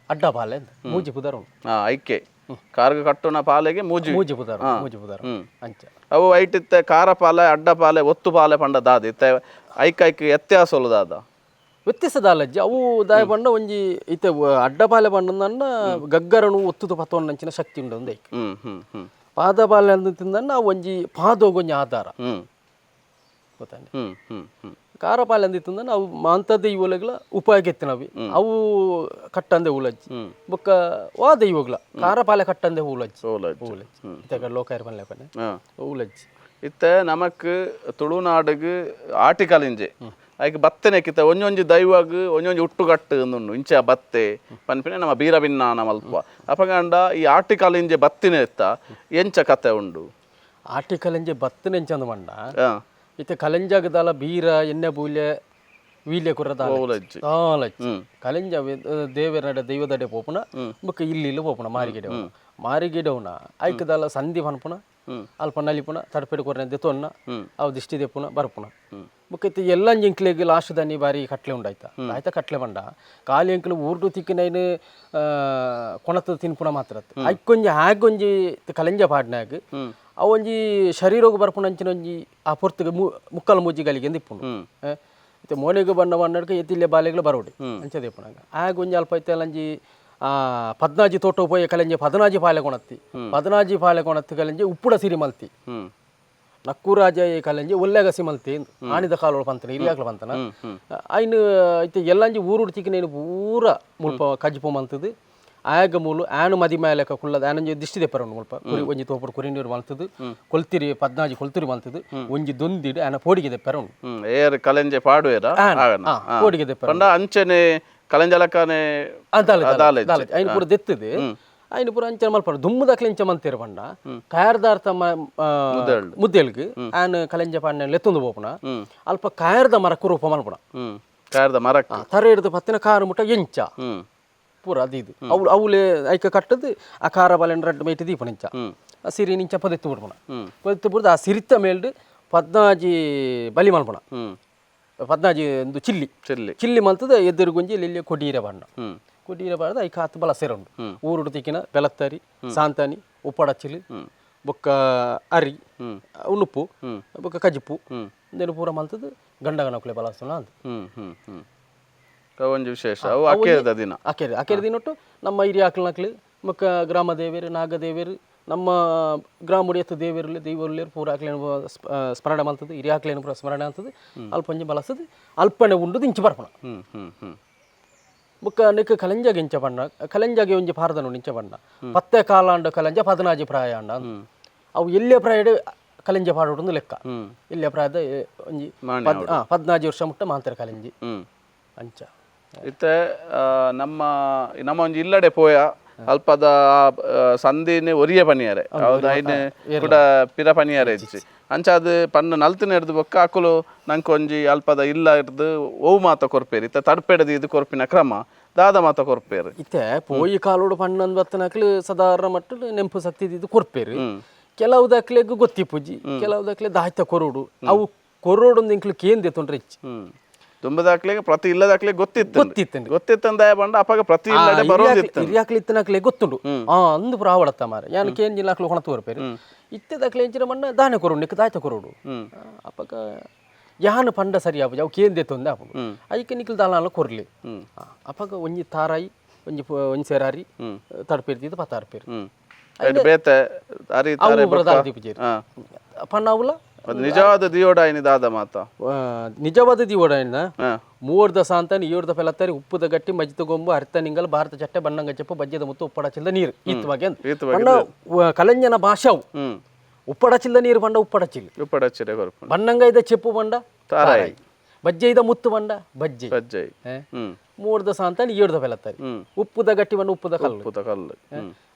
ಅಡ್ಡ ಪಾಲೆ ಅಂತ ಮೂಜಿ ಪುದಾರ ಉಂಟು ಐಕೆ ಕಾರ್ಗ ಕಟ್ಟುನ ಪಾಲೆಗೆ ಮೂಜಿ ಪುದಾರ ಅಂಚ ಅವು ಐಟಿತ್ತೆ ಕಾರ ಪಾಲೆ ಅಡ್ಡ ಪಾಲೆ ಒತ್ತು ಪಾಲೆ ಪಂಡ ದಾದ ಇತ್ತೆ ಐಕ್ ವ್ಯತ್ಯಾಸ ದಾದ ವ್ಯತ್ಯಾಸದ ಅಲ್ಲಜ್ಜಿ ಅವು ದಾಯ ಪಂಡ ಒಂಜಿ ಇತ್ತೆ ಅಡ್ಡ ಪಾಲೆ ಪಂಡ ಗಗ್ಗರನು ಒತ್ತುದು ಪತ್ತೊಂದಂಚಿನ ಶಕ್ತಿ ಉಂಡು ಒಂದು ಐಕ್ ಪಾದ ಪಾಲೆ ಅಂತ ತಿಂದನ್ನ ಒಂಜಿ ಪಾದೋಗೊಂಜಿ ಆಧಾರ ಗೊತ್ತಾನೆ ಕಾರಪಾಲೆ ಅಂದಿತ್ತಂದ್ರೆ ನಾವು ಮಾಂತದ ಇವಲೆಗಳ ಉಪಯೋಗ ಎತ್ತಿನವಿ ಅವು ಕಟ್ಟಂದೆ ಉಲಜ್ಜಿ ಬೊಕ್ಕ ವಾ ದೈವಗ್ಲ ಕಾರಪಾಲೆ ಕಟ್ಟಂದೆ ಉಲಜ್ಜಿ ಲೋಕಾಯರ್ ಪನ್ಲೆ ಉಲಜ್ಜಿ ಇತ್ತೆ ನಮಕ್ ತುಳುನಾಡುಗ್ ಆಟಿಕಲಿಂಜೆ ಐಕ್ ಬತ್ತೆನೆಕ್ಕಿತ್ತ ಒಂಜೊಂಜಿ ದೈವಗ್ ಒಂಜೊಂಜಿ ಉಟ್ಟುಗಟ್ಟು ಅಂದುಂಡು ಇಂಚ ಬತ್ತೆ ಪನ್ಪಿನೆ ನಮ್ಮ ಬೀರಬಿನ್ನಾನ ಮಲ್ಪ ಅಪಗಂಡ ಈ ಆಟಿಕಲಿಂಜೆ ಬತ್ತಿನ ಎತ್ತ ಎಂಚ ಕತೆ ಉಂಡು ಆಟಿಕಲಿಂಜೆ ಬತ್ತಿನ ಎಂಚಂದು ಮಂಡ ಇತ್ತೆ ಕಲೆಂಜಾಗದಾಲ ಬೀರ ಎಣ್ಣೆ ಬೂಲೆ ವೀಲ್ಯ ಕುರ್ರದ ಕಲೆಂಜ ದೇವರ ದೈವದಡೆ ಪೋಪುನ ಬೊಕ್ಕ ಇಲ್ಲಿ ಪೋಪುನ ಮಾರಿಗೆಡೆ ಮಾರಿ ಗಿಡವನ ಐಕದಲ್ಲ ಸಂಧಿ ಪನ್ಪುನ ಅಲ್ಪ ನಲಿಪುನ ತಡಪೆಡು ಕೊರನೆ ತೊನ್ನ ಅವು ದಿಷ್ಟಿ ದೆಪ್ಪುನ ಬರ್ಪುನ ಮುಖೈತಿ ಎಲ್ಲ ಇಂಕ್ಲೆಗೆ ಲಾಸ್ಟ್ ದನಿ ಬಾರಿ ಕಟ್ಲೆ ಉಂಡಾಯ್ತಾ ಆಯ್ತಾ ಕಟ್ಲೆ ಬಂಡ ಕಾಲಿ ಎಂಕ್ಲು ಊರ್ಡು ತಿಕ್ಕಿನೈನು ಕೊಣತ ತಿನ್ಪುನ ಮಾತ್ರ ಐಕೊಂಜಿ ಹಾಗೊಂಜಿ ಕಲೆಂಜ ಪಾಡ್ನಾಗ ಅವೊಂಜಿ ಶರೀರೋಗ ಬರ್ಪುನ ಅಂಚಿನ ಒಂಜಿ ಆ ಪೊರ್ತಗೆ ಮುಕ್ಕಲ ಮೂಜಿಗಳಿಗೆ ದಿಪ್ಪುಂಡು ಮತ್ತೆ ಮೋನೆಗೆ ಬಣ್ಣ ಬಣ್ಣಕ್ಕೆ ಎತ್ತಿಲ್ಲೆ ಬಾಲೆಗಳು ಬರೋಡಿ ಅಂಚದೆ ಪುಣಾಗ ಆಗೊಂಜಿ ಅಲ್ಪ ಐತೆ ಅಲ್ಲಂಜಿ ಪದ್ನಾಜಿ ತೋಟ ಪೋಯ ಕಲೆಂಜೆ ಪದನಾಜಿ ಪಾಲೆ ಕೊಣತ್ತಿ ಪದನಾಜಿ ಪಾಲೆ ಕೊಣತ್ತಿ ಕಲೆಂಜೆ ಉಪ್ಪುಡ ಸಿರಿ ಮಲ್ತಿ ನಕ್ಕೂರಾಜ ಕಲೆಂಜೆ ಒಳ್ಳೆಗಸಿ ಮಲ್ತಿ ಆಣಿದ ಕಾಲೋಳು ಪಂತನ ಹಿರಿಯಾಕ್ಲು ಪಂತನ ಐನು ಐತೆ ಎಲ್ಲಂಜಿ ಊರುಡು ತಿಕ್ಕಿನೇನು ಪೂರ ಮುಲ್ಪ ಕಜ್ಜಿಪು ಮಲ್ತದು ಆಗ ಮೂಲು ಆನು ಮದಿ ಮೇಲೆಕ ಕುಳ್ಳದ ಆನಂಜಿ ದಿಷ್ಟಿ ದೆಪ್ಪರ ಮುಲ್ಪ ಕುರಿ ಒಂಜಿ ತೋಪುಡು ಕುರಿನೀರು ಮಲ್ತದು ಕೊಲ್ತಿರಿ ಪದ್ನಾಜಿ ಕೊಲ್ತಿರಿ ಮಲ್ತದು ಒಂಜಿ ದೊಂದಿಡು ಆನ ಪೋಡಿಗೆ ದೆಪ್ಪರ ಏರ್ ಕಲೆಂಜೆ ಪಾಡುವೇರ ಪೋಡಿಗೆ ದೆಪ್ಪರ ಅಂಚನೆ ಕಲೆಂಜಲಕನೆ ಐನು ಪೂರ ದೆತ್ತದು ಐನು ಪೂರ ಅಂಚನೆ ಮಲ್ಪಡ ದುಮ್ಮದಕ್ಲೆ ಇಂಚ ಮಂತೇರು ಪಂಡ ಕಾಯರ್ದಾರ್ಥ ಮುದ್ದೆಲ್ಗೆ ಆನ್ ಕಲೆಂಜ ಪಾಂಡ ಲೆತ್ತೊಂದು ಬೋಪುನ ಅಲ್ಪ ಕಾಯರ್ದ ಮರಕ್ಕೆ ರೂಪ ಮಲ್ಪುಣ ಕಾಯರ್ದ ಮರಕ್ ತರ ಹಿಡಿದು ಪತ್ತಿನ ಕಾರು ಮುಟ್ಟ ಎಂಚ ಪೂರ ಅದು ಇದು ಅವ್ಳು ಅವಳೆ ಐಕ ಕಟ್ಟದು ಆ ಖಾರ ಬಾಲೆಂಡ್ ರಡ್ಡು ಮೇಟಿ ದೀಪ ನಿಂಚ ಆ ಸಿರಿ ನಿಂಚ ಪದೆತ್ತು ಬಿಡ್ಪುಣ ಪದೆತ್ತು ಬಿಡ್ದು ಆ ಸಿರಿತ್ತ ಮೇಲ್ಡು ಪದ್ನಾಜಿ ಬಲಿ ಮಲ್ಪುಣ ಪದ್ನಾಜಿ ಒಂದು ಚಿಲ್ಲಿ ಮಲ್ತದ ಎದುರು ಗುಂಜಿ ಇಲ್ಲಿ ಕೊಡೀರ ಬಣ್ಣ ಕೊಡೀರ ಬಾರ್ದು ಐಕ ಹತ್ತು ಬಲ ಸೇರುಂಡು ಊರುಡು ತಿಕ್ಕಿನ ಬೆಲತ್ತರಿ ಸಾಂತಾನಿ ಉಪ್ಪಡಚ್ಚಿಲಿ ಬೊಕ್ಕ ಅರಿ ಉಣ್ಣುಪ್ಪು ಬೊಕ್ಕ ಕಜಿಪ್ಪು ಇಂದೇನು ಪೂರ ಮಲ್ತದ ಗಂಡಗನಕುಲೆ ಬಲಸ್ತನ ಅಂತ ಒಂಜಿ ವಿಶೇಷ ಅಕೆರ ದಿನೊಟ್ಟು ನಮ್ಮ ಹಿರಿಯ ಆಕಲ್ನಕ್ಲಿ ಮಕ್ಕ ಗ್ರಾಮ ದೇವೇರು ನಾಗದೇವೇರು ನಮ್ಮ ಗ್ರಾಮುಡಿ ಎತ್ತು ದೇವೇರು ದೈವರ್ಲೇರು ಪೂರ ಆಕಲೇನು ಸ್ಮರಣೆ ಮಲ್ತದ್ದು ಹಿರಿಯ ಆಕಲೇನು ಪೂರ ಸ್ಮರಣೆ ಅಂತದ್ದು ಅಲ್ಪ ಒಂಜಿ ಬಲಸ್ತದು ಅಲ್ಪನೆ ಉಂಡು ಇಂಚು ಬರ್ಪಣ ಬೊಕ್ಕ ನೆಕ್ ಕಲೆಂಜಾಗೆ ಇಂಚ ಬಣ್ಣ ಕಲೆಂಜಾಗೆ ಒಂಜಿ ಪಾರದನು ಇಂಚ ಬಣ್ಣ ಪತ್ತೆ ಕಾಲಾಂಡ ಕಲೆಂಜ ಪದನಾಜಿ ಪ್ರಾಯ ಅಂಡ ಅವು ಎಲ್ಲೇ ಪ್ರಾಯಡ್ ಕಲೆಂಜ ಪಾಡೋದು ಲೆಕ್ಕ ಎಲ್ಲೇ ಪ್ರಾಯದ ಒಂಜಿ 14 ವರ್ಷ ಮುಟ್ಟ ಮಾಂತರ ಕಲೆಂಜಿ ಅಂಚ ಇತ್ತೆ ನಮ್ಮ ಒಂಜಿ ಇಲ್ಲಡೆ ಪೋಯ ಅಲ್ಪದ ಸಂದಿನ ಒರಿಯ ಪನಿಯಾರೆ ಐನೆ ಕೂಡ ಪಿರ ಪನಿಯಾರೆ ಇಜ್ಜಿ ಅಂಚ ಅದು ಪನ್ನ ನಲ್ತಿನ ಹಿಡ್ದು ಬೊಕ್ಕ ಅಕುಲು ನಂಗೆ ಒಂಜಿ ಅಲ್ಪದ ಇಲ್ಲ ಹಿಡ್ದು ಓವು ಮಾತ ಕೊರ್ಪೇರು ಇತ್ತ ತಡ್ಪೆಡದು ಇದು ಕೊರ್ಪಿನ ಕ್ರಮ ದಾದ ಮಾತ ಕೊರ್ಪೇರು ಇತ್ತೆ ಪೋಯಿ ಕಾಲೋಡು ಪಣ್ಣಂದು ಬತ್ತನಕ್ಲು ಸಾಧಾರಣ ಮಟ್ಟಲು ನೆಂಪು ಸಕ್ತಿ ಇದು ಕೊರ್ಪೇರು ಕೆಲವು ದಾಖಲೆಗೂ ಗೊತ್ತಿ ಪೂಜಿ ಕೆಲವು ದಾಖಲೆ ದಾಯ್ತ ಕೊರೋಡು ಅವು ಕೊರೋಡು ಒಂದು ಇಂಕ್ಲು ಕೇಂದೆ ತೊಂದ್ರೆ ಇಚ್ಚಿ ತುಂಬ ದಾಖಲೆಗೆ ಪ್ರತಿ ಇಲ್ಲ ದಾಖಲೆ ಗೊತ್ತಿತ್ತಂದ ಬಂಡ ಅಪ್ಪಾಗ ಪ್ರತಿ ಇಲ್ಲಡೆ ಬರೋದಿತ್ತು ಹಿರಿಯಾಕ್ಲಿ ಇತ್ತನಕ್ಲೆ ಗೊತ್ತುಂಡು ಅಂದು ಪ್ರಾವಡತ್ತ ಮಾರ ಯಾನು ಕೇಂಜಿ ನಾಕ್ಲು ಹೊಣತು ಬರ್ಪೇರು ಇತ್ತೆ ದಾಖಲೆ ಎಂಚಿನ ಮಣ್ಣ ದಾನೆ ಕೊರೋಡು ನಿಕ್ಕ ದಾಯ್ತ ಕೊರೋಡು ಅಪ್ಪಾಗ ಯಾನು ಪಂಡ ಸರಿ ಆಪು ಅವು ಕೇಂದೆ ತೊಂದೆ ಆಪು ಅದಕ್ಕೆ ನಿಕ್ಲು ದಾಲ ಕೊರ್ಲಿ ಅಪ್ಪಾಗ ಒಂಜಿ ತಾರಾಯಿ ಒಂಜಿ ಸೇರಾರಿ ತಡ್ಪೇರ್ತಿದ್ದು ಪತ್ತಾರ್ಪೇರು ಪಣ್ಣಾವುಲ ನಿಜವಾದ ದಿಯೋಡಾಯಿನಿ ದಾದ ಮಾತ ನಿಜವಾದ ದಿಯೋಡಾಯಿನ 3 ಸಾಂತಾನಿ 7 ಪೆಲತ್ತರಿ ಉಪ್ಪುದ ಗಟ್ಟಿ ಮಜ್ಜಿದ ಗೊಂಬು ಅರ್ಥ ನಿಂಗಲ್ ಭಾರತ ಚಟ್ಟೆ ಬಣ್ಣಂಗ ಚೆಪ್ಪು ಬಜ್ಜದ ಮುತ್ತು ಉಪ್ಪಡಚಿಲ್ದ ನೀರು ಇತ್ತವಾಗಿ ಕಲೆಂಜನ ಭಾಷಾವು ಉಪ್ಪಡಚಿಲ್ದ ನೀರು ಬಂಡ ಉಪ್ಪಡಚಿಲ್ ಬಣ್ಣಂಗ ಇದ ಚೆಪ್ಪು ಬಂಡ ತಾರಾಯಿ ಬಜ್ಜೆ ಇದ ಮುತ್ತು ಬಂಡ ಬಜ್ಜೆ 3 ಸಾಂತಾನಿ 7 ಪೆಲತ್ತರಿ ಉಪ್ಪುದ ಗಟ್ಟಿ ಬಂಡ ಉಪ್ಪುದ ಕಲ್ಲು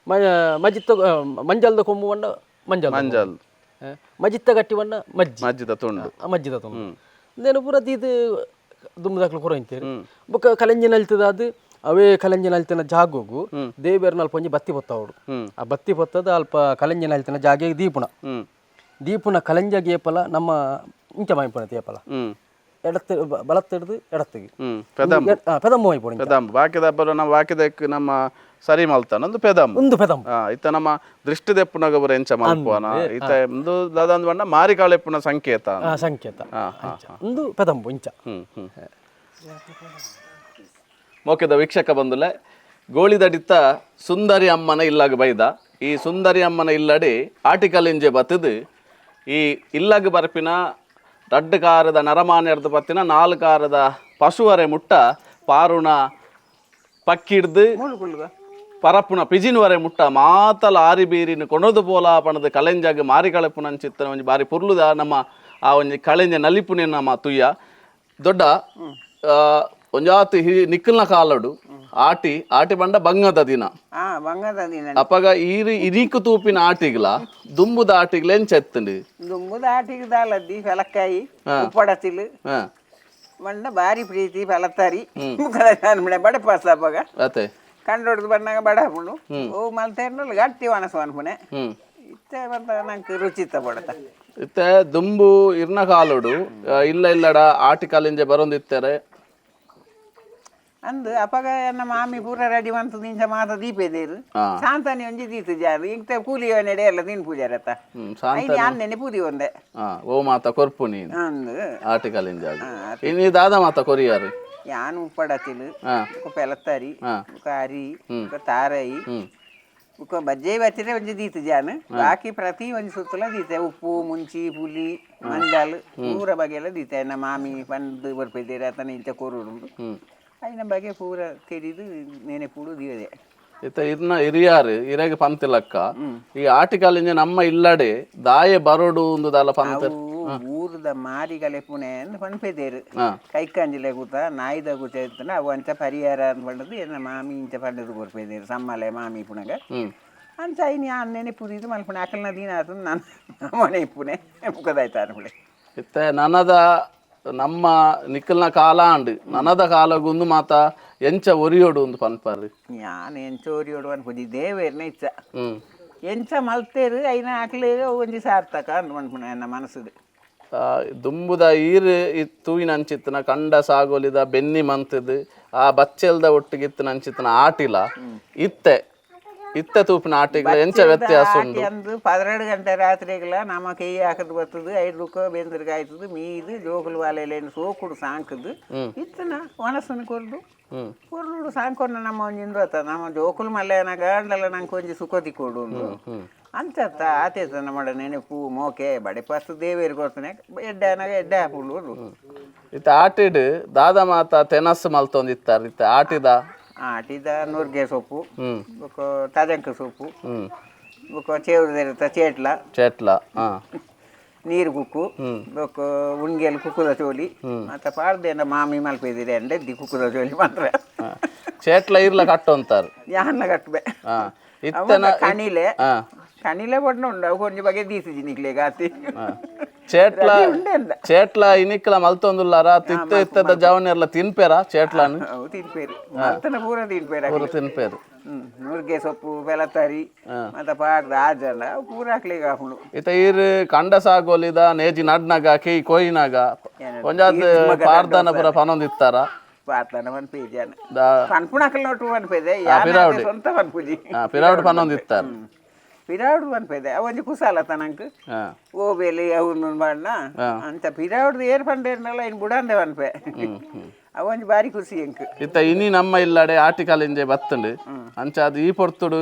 ಮಜ್ಜಿದ ಮಂಜಲ್ದ ಕೊಂಬು ಬಂಡ ಮಂಜಲ್ ಮಜ್ಜಿತ್ತ ಗಟ್ಟಿ ಬಣ್ಣ ಮಜ್ಜಿದ ತುಂಡು ನೇನು ಪೂರ ಇದು ದುಮ್ಮದಾಕ್ಲು ಪೂರ ಇಂತೇರಿ ಬೊಕ್ಕ ಕಲೆಂಜಿನ ಅಲ್ತದ ಅದು ಅವೇ ಕಲೆಂಜಿನ ಅಲ್ತಿನ ಜಾಗೋಗು ದೇವೇರ್ನ ಅಲ್ಪ ಒಂಜಿ ಬತ್ತಿ ಪೊತ್ತವಡು ಆ ಬತ್ತಿ ಪೊತ್ತದ ಅಲ್ಪ ಕಲೆಂಜಿನ ಅಲ್ತಿನ ಜಾಗೆ ದೀಪುನ ಕಲೆಂಜಾಗಿ ಏಪಲ ನಮ್ಮ ಇಂಚ ಮಾಯಿಪುಣ ತೇಪಲ ಎಡತ್ತು ಬಲತ್ತಿಡ್ದು ಎಡತ್ತಿಗೆ ಪೆದಂಬು ಮಾಯಿಪುಣ ಬಾಕಿದ ನಮ್ಮ ಸರಿ ಮಲ್ತಾನ ಒಂದು ಪೆದಂ ಇತ್ತ ನಮ್ಮ ದೃಷ್ಟಿ ದೆಪ್ಪುನಗ ಬರ ಎಂಚ ಮಲ್ಪುವನ ಇತ್ತ ಒಂದು ದಾದಂದು ಬಣ್ಣ ಮಾರಿಕಾಳೆಪ್ಪುನ ಸಂಕೇತ ಒಂದು ಪೆದಂಬು ಇಂಚ ಮೋಕೆದ ವೀಕ್ಷಕ ಬಂದುಲೆ ಗೋಳಿದಡಿತ ಸುಂದರಿ ಅಮ್ಮನ ಇಲ್ಲಾಗ ಬೈದ ಈ ಸುಂದರಿ ಅಮ್ಮನ ಇಲ್ಲಡಿ ಆಟಿಕಲ್ ಇಂಜೆ ಬತ್ತದು ಈ ಇಲ್ಲಾಗ ಬರ್ಪಿನ ರಡ್ಡು ಕಾರದ ನರಮಾನ್ಯರ್ದು ಬತ್ತಿನ 4 ಕಾರದ ಪಶುವರೆ ಮುಟ್ಟ ಪಾರುಣ ಪಕ್ಕಿಡ್ದು ಪರಪುನ ಪಿಜಿನ್ವರೆ ಮುಟ್ಟ ಮಾತಲ ಆರಿ ಬೀರಿನ ಕೊಣದು ಪೋಲಾಪಣದ ಕಲೆಂಜಾಗ ಮಾರಿ ಕಳೆಪುನ ಚಿತ್ತನ ಒಂಜಿ ಬಾರಿ ಪುರ್ಲುದ ನಮ್ಮ ಆ ಒಂಜಿ ಕಳೆಂಜ ನಲಿಪುನೆ ನಮ್ಮ ತುಯ್ಯ ದೊಡ್ಡ ಒಂಜಾತು ನಿಕ್ಕಲ್ನ ಕಾಲಡು ಆಟಿ ಬಂಡ ಬಂಗದ ದಿನ ಅಪ್ಪಗ ಇರೀಕು ತೂಪಿನ ಆಟಿಗ್ಲ ದುಂಬುದ ಆಟಿಗ್ಲ ಎಂಚೆತ್ತಂಡು ದುಂಬುದ ಆಟಿಗ್ದಾಲದ್ದಿ ಫಲಕ್ಕಾಯಿ ಉಪ್ಪಡತಿಲು ಮಂಡ ಬಾರಿ ಪ್ರೀತಿ ಫಲತ್ತಾರಿ ಬಡ ಪಾಸ ಅಪ್ಪಗ ಅತೆ ಕಂಡೊಡ್ದು ಬಂದಾಗ ಬಡ ಹಾಕೊಂಡು ಓ ಮಲ್ತೇನು ಗಟ್ಟಿ ಒಣಸು ಅನ್ಪುನೆ ಇತ್ತೆ ಬಂದ ನಂಗೆ ರುಚಿತ ಪಡತ ಇತ್ತೆ ದುಂಬು ಇರ್ನ ಕಾಲುಡು ಇಲ್ಲ ಇಲ್ಲಡ ಆಟಿಕಾಲಿಂಜೆ ಬರೋಂದಿತ್ತಾರೆ ಅಂದು ಅಪಗ ಎನ್ನ ಮಾಮಿ ಪೂರ ರೆಡಿ ಬಂತು ನಿಂಚ ಮಾತ ದೀಪೇದೇರು ಶಾಂತಾನಿ ಒಂಜಿ ದೀತು ಜಾರು ಇಂತ ಕೂಲಿ ನೆಡೆ ಎಲ್ಲ ತಿನ್ ಪೂಜಾರತ್ತ ಐದು ಅನ್ನೆನೆ ಪೂರಿ ಒಂದೆ ಓ ಮಾತ ಕೊರ್ಪು ನೀನು ಅಂದು ಆಟಿಕಾಲಿಂಜ ಇನ್ನು ದಾದ ಮಾತ ಕೊರಿಯಾರು ಯಾನು ಉಪ್ಪಡತಿಲು ಪೆಲತ್ತಾರಿ ಅರಿ ತಾರಾಯಿ ಬಜ್ಜೆ ಬಚ್ಚಿದ್ರೆ ಒಂಜಿ ದೀತು ಜಾನು ಬಾಕಿ ಪ್ರತಿ ಒಂಜಿ ಸುತ್ತಲ ದೀತೆ ಉಪ್ಪು ಮುಂಚಿ ಪುಲಿ ಮಂಜಾಲು ಪೂರ ಬಗೆಲ್ಲ ದೀತೆ ನಮ್ಮ ಮಾಮಿ ಬಂದು ಬರ್ಪಿದ್ದೀರ ಆತನ ಇಂಚ ಕೊರುಡು ಐನ ಬಗೆ ಪೂರ ತೆರಿದು ನೇನೆ ಪೂಡು ದಿಯದೆ ಇತ್ತ ಇರ್ನ ಹಿರಿಯಾರು ಇರಾಗ ಪಂತಿಲಕ್ಕ ಈ ಆಟಿಕಾಲಿಂಜ ನಮ್ಮ ಇಲ್ಲಡೆ ದಾಯೆ ಬರೋಡು ಒಂದು ದಾಲ ಪಂತ ಊರದ ಮಾರಿಗಲೆ ಪುಣೆ ಅಂತ ಪನ್ಪೇದೇರು ಕೈಕಂಜಿಲೆ ಕೂತ ನಾಯಿದ ಕೂತ ಇರ್ತಾನೆ ಅವು ಅಂಚ ಪರಿಹಾರ ಅಂತ ಪಂಡದು ಏನ ಮಾಮಿ ಇಂಚ ಪಂಡದು ಕೊರ್ಪೇದೇರು ಸಮ್ಮಲೆ ಮಾಮಿ ಪುಣಗ ಅಂಚ ಐನಿ ಅನ್ನೇನೆ ಪುರಿದು ಮಲ್ಪುಣೆ ಅಕಲ್ನ ದೀನ ಆತು ನನ್ನ ಮನೆ ಪುಣೆ ಮುಖದಾಯ್ತು ಅನ್ಪುಣೆ ಇತ್ತ ನನದ ನಮ್ಮ ನಿಕ್ಕಲ್ನ ಕಾಲ ಅಂಡು ನನದ ಕಾಲಗುಂದು ಮಾತ ಎಂಚ ಒರಿಯೋಡು ಒಂದು ಪನ್ಪಾರು ಯಾನ್ ಎಂಚ ಒರಿಯೋಡು ಅನ್ಪುಜಿ ದೇವೇರ್ನ ಇಚ್ಚ ಎಂಚ ಮಲ್ತೇರು ಐನ ಆಕ್ಲೆ ಒಂಜಿ ಸಾರ್ಥಕ ಅನ್ಪುಣೆ ನನ್ನ ಮನಸ್ಸುದು ದುಂಬುದ ಈರು ತೂಯಿನ ಅಂಚಿತ್ತನ ಕಂಡ ಸಾಗೋಲಿದ ಬೆನ್ನಿ ಮಂತದು ಆ ಬಚ್ಚೆಲ್ದ ಒಟ್ಟಿಗಿತ್ತನ ಅಂಚಿತ್ತನ ಆಟಿಲ ಇತ್ತೆ ತೂಪಿನ ಆಟಿಗಳ ಎಂಚ ವ್ಯತ್ಯಾಸ ಉಂಟು ಅಂದು 12 ಗಂಟೆ ರಾತ್ರಿಗಳ ನಮ್ಮ ಕೈ ಹಾಕದು ಬರ್ತದೆ 5 ರೂಪಾಯಿ ಬೆಂದ್ರಿಗೆ ಆಯ್ತದ ಮೀದು ಜೋಗುಲು ವಾಲೆಲೇನು ಸೋಕುಡು ಸಾಂಕದು ಇತ್ತನ ಒಣಸನ ಕೊರ್ದು ಕೊರ್ದು ಸಾಂಕೊನ್ನ ನಮ್ಮ ಒಂಜಿಂದು ಆತ ನಮ್ಮ ಜೋಕುಲು ಮಲ್ಲೆನ ಗಂಡಲ್ಲ ನಂಗೆ ಒಂಜಿ ಸುಖದಿ ಕೊಡು ಅಂಚತ್ತ ಆತೇತ ನಮ್ಮ ನೆನಪು ಮೋಕೆ ಬಡೆ ಪಸ್ತು ದೇವೇರು ಕೊಡ್ತಾನೆ ಎಡ್ಡನಾಗ ಎಡ್ಡೆ ಹಾಕೊಂಡು ಇತ್ತ ಆಟಿಡ್ ದಾದ ಮಾತ ತೆನಸ್ ಮಲ್ತೊಂದಿತ್ತಾರೆ ಇತ್ತ ಆಟಿದ ನುರ್ಗೆ ಸೊಪ್ಪು ತಜಂಕ ಸೊಪ್ಪು ಚೇವ್ರದಿರುತ್ತ ಚೇಟ್ಲ ನೀರು ಕುಕ್ಕು ಉಣ್ಗೆಲ್ ಕುಕ್ಕುದ ಚೋಲಿ ಮತ್ತೆ ಪಾಡ್ದೇನ ಮಾಮಿ ಮಲ್ಪಿದಿರಿ ಅಂಡೆದ್ದಿ ಕುಕ್ಕುದ ಚೋಲಿ ಮಾತ್ರ ಚೇಟ್ಲ ಇರ್ಲ ಕಟ್ಟು ಅಂತಾರೆ ಯಾನ್ನ ಕಟ್ಬೆ ಕಣಿಲೆ ಪಡ್ನ ಉಂಡು ಅವು ಕೊಂಚ ಬಗೆ ದೀಸಿಜಿ ನಿಕ್ಲೆ ಗಾತಿ ಚೇಟ್ಲ ಇನಿಕ್ಲ ಮಲ್ತೊಂದುಲ್ಲಾರ ತಿತ್ತ ಇತ್ತದ ಜವನೆರ್ಲ ತಿನ್ಪೇರ ಚೇಟ್ಲಾನು ತಿನ್ಪೇರು ಮಲ್ತನ ಪೂರ ತಿನ್ಪೇರು ನುರ್ಗೆ ಸೊಪ್ಪು ಬೆಲತರಿ ಮತ್ತೆ ಪಾಡ್ದ ಆಜನ ಪೂರ ಹಾಕ್ಲಿಗೆ ಹಾಕೊಂಡು ಇತ ಈರ್ ಕಂಡ ಸಾಗೋಲಿದ ನೇಜಿ ನಡ್ನಾಗ ಕೈ ಕೊಯ್ನಾಗ ಒಂಜಾದ್ ಪಾರ್ದನ ಪೂರ ಪನೊಂದಿತ್ತಾರ ಪಾರ್ದನ ಪನ್ಪೇಜನ ಪನ್ಪುಣ ಹಾಕಲ್ ನೋಟು ಪನ್ಪೇದೆ ಸ್ವಂತ ಪನ್ಪುಜಿ ಪಿರಾವಡ್ ಪನೊಂದಿತ್ತಾರ ಪಿರಾವಡ್ ಪನ್ಪೇದೆ ಅವೊಂಜಿ ಕುಸಾಲ ತನಂಕ್ ಓಬೇಲಿ ಅವನು ಮಾಡ್ನ ಅಂತ ಪಿರಾವಡ್ದು ಏರ್ ಪಂಡೇರ್ನಲ್ಲ ಇನ್ ಬುಡಂದೆ ಪನ್ಪೆ ಅವೊಂಜಿ ಬಾರಿ ಖುಷಿ ಎಂಕ್ ಇತ್ತ ಇನಿ ನಮ್ಮ ಇಲ್ಲಡೆ ಆಟಿಕಾಲಿಂಜೆ ಬತ್ತುಂಡು ಅಂಚ ಅದು ಈ ಪೊರ್ತುಡು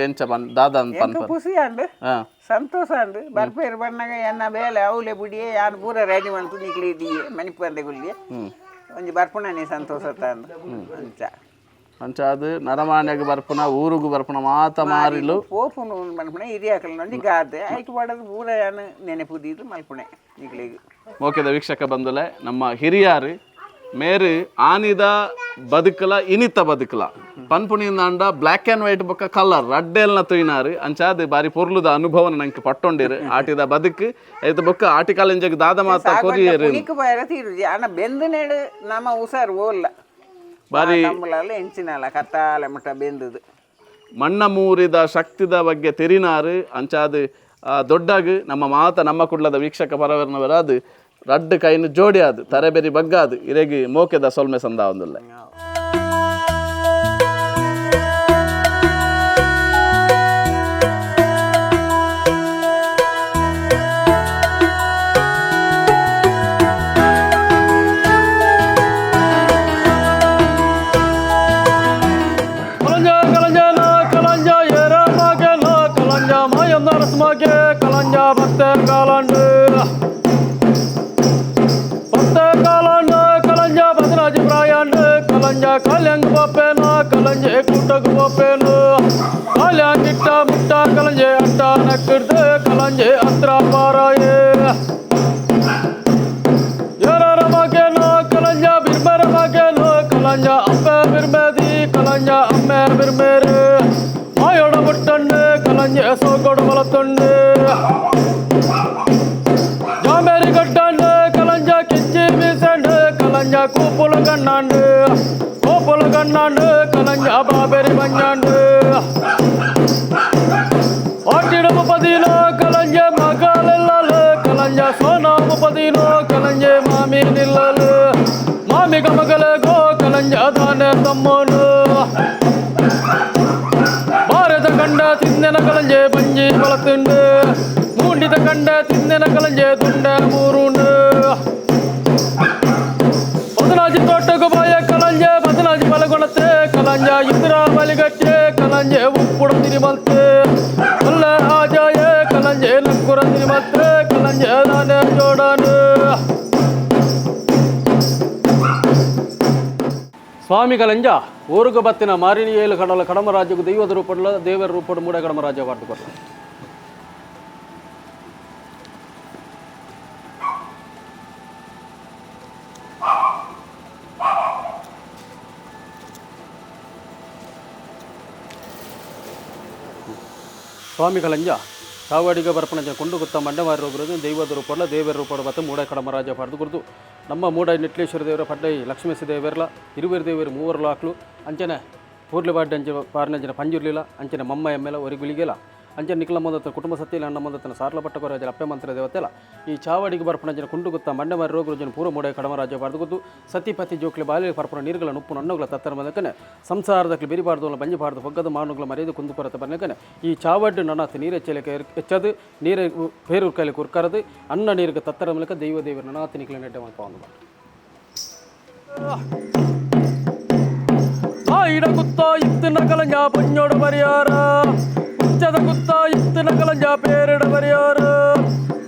ಎಂಚ ದಾದ ಖುಷಿ ಅಂಡು ಸಂತೋಷ ಅಂಡು ಬರ್ಪೇರು ಬಣ್ಣಗ ಎನ್ನ ಬೇಲೆ ಅವಲೆ ಬುಡಿಯೇ ಯಾನ್ ಪೂರ ರೆಡಿ ಬಂತು ನಿಕ್ಲಿ ಇಡಿಯೇ ಮಣಿಪಂದೆ ಗುಳ್ಳಿಯೇ ಒಂಜಿ ಬರ್ಪುಣನೆ ಸಂತೋಷ ತಂದು ಅಂಚ ಅಂಚ ಅದು ನರಮಾನ್ಯಾಗ ಬರ್ಪುನ ಊರುಗು ಬರ್ಪುನ ಮಾತ ಮಾರಿಲು ಪೋಪುನು ಮಲ್ಪುಣೆ ಹಿರಿಯಾಕಲ್ ನೋಡಿ ಗಾದೆ ಆಯ್ಕೆ ಪಡೋದು ಪೂರ ಯಾನು ನೆನೆಪುದಿದ್ದು ಮಲ್ಪುಣೆ ಈಗಲಿಗೆ ಮೋಕೆದ ವೀಕ್ಷಕ ಬಂದುಲೆ ನಮ್ಮ ಹಿರಿಯಾರು ಮೇರು ಆನಿದ ಬದುಕಲ ಇನಿತ ಬದುಕಲ ಪನ್ಪುಣಿಯಿಂದ ಅಂಡ ಬ್ಲ್ಯಾಕ್ ಆ್ಯಂಡ್ ವೈಟ್ ಬೊಕ್ಕ ಕಲರ್ ರಡ್ಡೆಲ್ನ ತುಯ್ನಾರು ಅಂಚಾದ ಬಾರಿ ಪೊರ್ಲುದ ಅನುಭವನ ನಂಗೆ ಪಟ್ಟೊಂಡಿರು ಆಟಿದ ಬದುಕು ಐದು ಬೊಕ್ಕ ಆಟಿಕಾಲಿಂಜಗ್ ದಾದ ಮಾತ ಕೊರಿಯರು ತೀರುಜಿ ಅಣ್ಣ ಬೆಂದು ನೆಡು ನಮ್ಮ ಉಸಾರು ಓಲ್ಲ ಬಾರಿ ಎಂಚಿನಲ್ಲ ಕತ್ತಾಲೆ ಮಟ್ಟ ಬೆಂದದು ಮಣ್ಣ ಮೂರಿದ ಶಕ್ತಿದ ಬಗ್ಗೆ ತೆರಿನಾರು ಅಂಚಾದ ದೊಡ್ಡಾಗ ನಮ್ಮ ಮಾತ ನಮ್ಮ ಕುಡ್ಲದ ವೀಕ್ಷಕ ಪರವರ್ನವರಾದು ರಡ್ಡು ಕೈನು ಜೋಡಿ ಅದು ತರೆಬೇರಿ ಬಗ್ಗಾದು ಇರೆಗಿ ಮೋಕೆದ ಸೊಲ್ಮೆ ಸಂದ ಒಂದಿಲ್ಲ ಕಲಂಜ ಭಕ್ತ ಕಾಲಂಡು ಕಲಂಜ ಭದ್ರಾಜಿ ಪ್ರಾಯಾಂಡು ಕಲಂಜ ಕಲ್ಯಂಗ್ ಬಪ್ಪೇನು ಕಲಂಜೆ ಕೂಟಗ್ ಬಪ್ಪೇನು ಕಲ್ಯಾಂಗಿಟ್ಟ ಮುಟ್ಟ ಕಲಂಜೆ ಅಟ್ಟ ನಕ್ಕಿಡ್ದು ಕಲಂಜೆ ಹತ್ರ ಪಾರಾಯೇ ಯಾರ ಮಗೇನು ಕಲಂಜ ಬಿರ್ಬರ ಮಗೇನು ಕಲಂಜ ಅಪ್ಪೆ ಬಿರ್ಬೇದಿ ಕಲಂಜ ಅಮ್ಮೆ ಬಿರ್ಬೇರು ಮಾಯೋಡ ಮುಟ್ಟಂಡು ಕಲಂಜೆ ಸೋಕೋಡು ಮಲತ್ತುಂಡು ಜಾಮೇರಿ ಗಡ್ಡಂಡು ಕಲಂಜ ಕಿಚ್ಚಿ ಬೀಸಂಡು ಕಲಂಜ ಕೂಪುಲು ಗಣ್ಣಾಂಡು ಕಲಂಜ ಬಾಬೆ ಬೆರಿ ಬಂಜಾಂಡು ಒಟ್ಟಿಡಮ ಪದಿನೋ ಕಲಂಜೆ ಮಗಲೆಲ್ಲಲು ಕಲಂಜ ಸೋನಾಮ ಪದಿನೋ ಕಲಂಜೆ ಮಾಮಿ ನಿಲ್ಲಲು ಮಾಮಿಗ ಮಗಲ ಗೋ ಕಲಂಜ ದಾನ ತಮ್ಮನು ಭಾರತ ಕಂಡ ತಿಂದೆನ ಕಲಂಜೆ ಬಂಜಿ ಬಲತುಂಡು ಮೂಂಡಿದ ಕಂಡ ತಿಂದೆನ ಕಲಂಜೆ ತುಂಡ ಮೂರುಂಡು ಬದಲಾಜಿ ತೋಟಕ್ಕೆ ಬಾಯ ಕಲಂಜೆ ಬದಲಾಜಿ ಬಲಗೊಣತೆ ಕಲಂಜ ಇದ್ರ ಬಲಿಗಟ್ಟೆ ಕಲಂಜೆ ಉಪ್ಪುಡ ತಿರಿಮಲ್ತೆ ಅಲ್ಲ ಆಜಾಯ ಕಲಂಜೆ ನಕ್ಕುರ ತಿರಿಮಲ್ತೆ ಕಲಂಜೆ ದಾನೆ ಜೋಡಾನು ಸ್ವಾಮಿ ಕಲಂಜ ಊರುಗ ಬತ್ತಿನ ಮಾರಿಣಿಯೇಲು ಕಡಲ ಕಡಮ ರಾಜ್ಯಕ್ಕೆ ದೈವದ ರೂಪಡ್ಲ ದೇವರ ರೂಪಡ್ ಮೂಡ ಕಡಮ ರಾಜ್ಯ ಪಾಡ್ಕೊಡ್ಲ ಸ್ವಾಮಿ ಕಲಂಜ ಚಾವಾಡಿಗ ಬರ್ಪಣಜ ಕೊಂಡು ಗೊತ್ತ ಮಂಡಮಾರಿ ಹೋಗಿರೋದು ದೈವದ ರೂಪಡ್ಲ ದೇವರ ರೂಪಡ ಬತ್ತ ಮೂಡ ಕಡಮ ರಾಜ್ಯ ಪಾಡ್ದು ಗುರ್ದು ನಮ್ಮ ಮೂಡ ನಿಟ್ಲೇಶ್ವರ ದೇವರ ಪಡ್ಡೈ ಲಕ್ಷ್ಮೇಶ ದೇವರ್ಲ ಇರುವೇರು ದೇವರು ಮೂವರ್ಲು ಹಾಕ್ಲು ಅಂಚನೆ ಪೂರ್ಲಿ ಬಾಡ್ಡೆ ಅಂಚೆ ಪಾರ್ನಂಚಿನ ಪಂಜುರ್ಲಿಲ್ಲ ಅಂಚನೆ ಮಮ್ಮ ಎಮ್ಮೆಲ ಒರಿಗುಳಿಗೆಲ್ಲ ಅಂಚನೆ ನಿಖಲ ಮೊದಲ ಕುಟುಂಬ ಸತ್ಯಲ ಅಣ್ಣ ಮೊದಲ ಸಾರ್ಲ ಪಟ್ಟ ಕೊರ ಅಪ್ಪೆ ಮಂತ್ರ ದೇವತೆಲ್ಲ ಈ ಚಾವಾಡಿಗೆ ಬರ್ಪಣಂಚಿನ ಕುಂಡು ಗೊತ್ತ ಮಂಡಮಾರಿ ರೋಗರುಜನ ಪೂರ ಮೂಡ ಕಡಮ ರಾಜ್ಯ ಪಾಡ್ದು ಗುದ್ದು ಸತಿಪತಿ ಜೋಕ್ಲಿ ಬಾಲಿ ಪರ್ಪುರ ನೀರುಗಳ ಉಪ್ಪು ನಣ್ಣುಗಳ ತತ್ತರ ಬಂದಕನೆ ಸಂಸಾರದಕ್ಕೆ ಬಿರಿಬಾರ್ದು ಬಂಜಿಬಾರ್ದು ಹೊಗ್ಗದ ಮಾನುಗಳ ಮರೆಯದು ಕುಂದು ಕೊರತೆ ಬಂದಕನೆ ಈ ಚಾವಡ್ಡು ನನಾಥ ನೀರೇ ಚೆಲಕ್ಕೆ ಹೆಚ್ಚದು ನೀರೇ ಬೇರೂರು ಕೈಲಿ ಕುರ್ಕರದು ಅನ್ನ ನೀರಿಗೆ ತತ್ತರ ಮೂಲಕ ದೇವರ ನನಾಥ ನಿಖಲ ನೆಡ್ಡೆ ಮಾಡ್ತಾ ಒಂದು ಆಯಿಡ ಕುತ್ತ ಇತ್ತಿನ ಕಲಂಜ ಪಂಜೋಡ ಬರಿಯಾರ ಉಚ್ಚದ ಕುತ್ತ ಇತ್ತಿನ ಕಲಂಜ ಪೇರಿಡ ಬರಿಯಾರ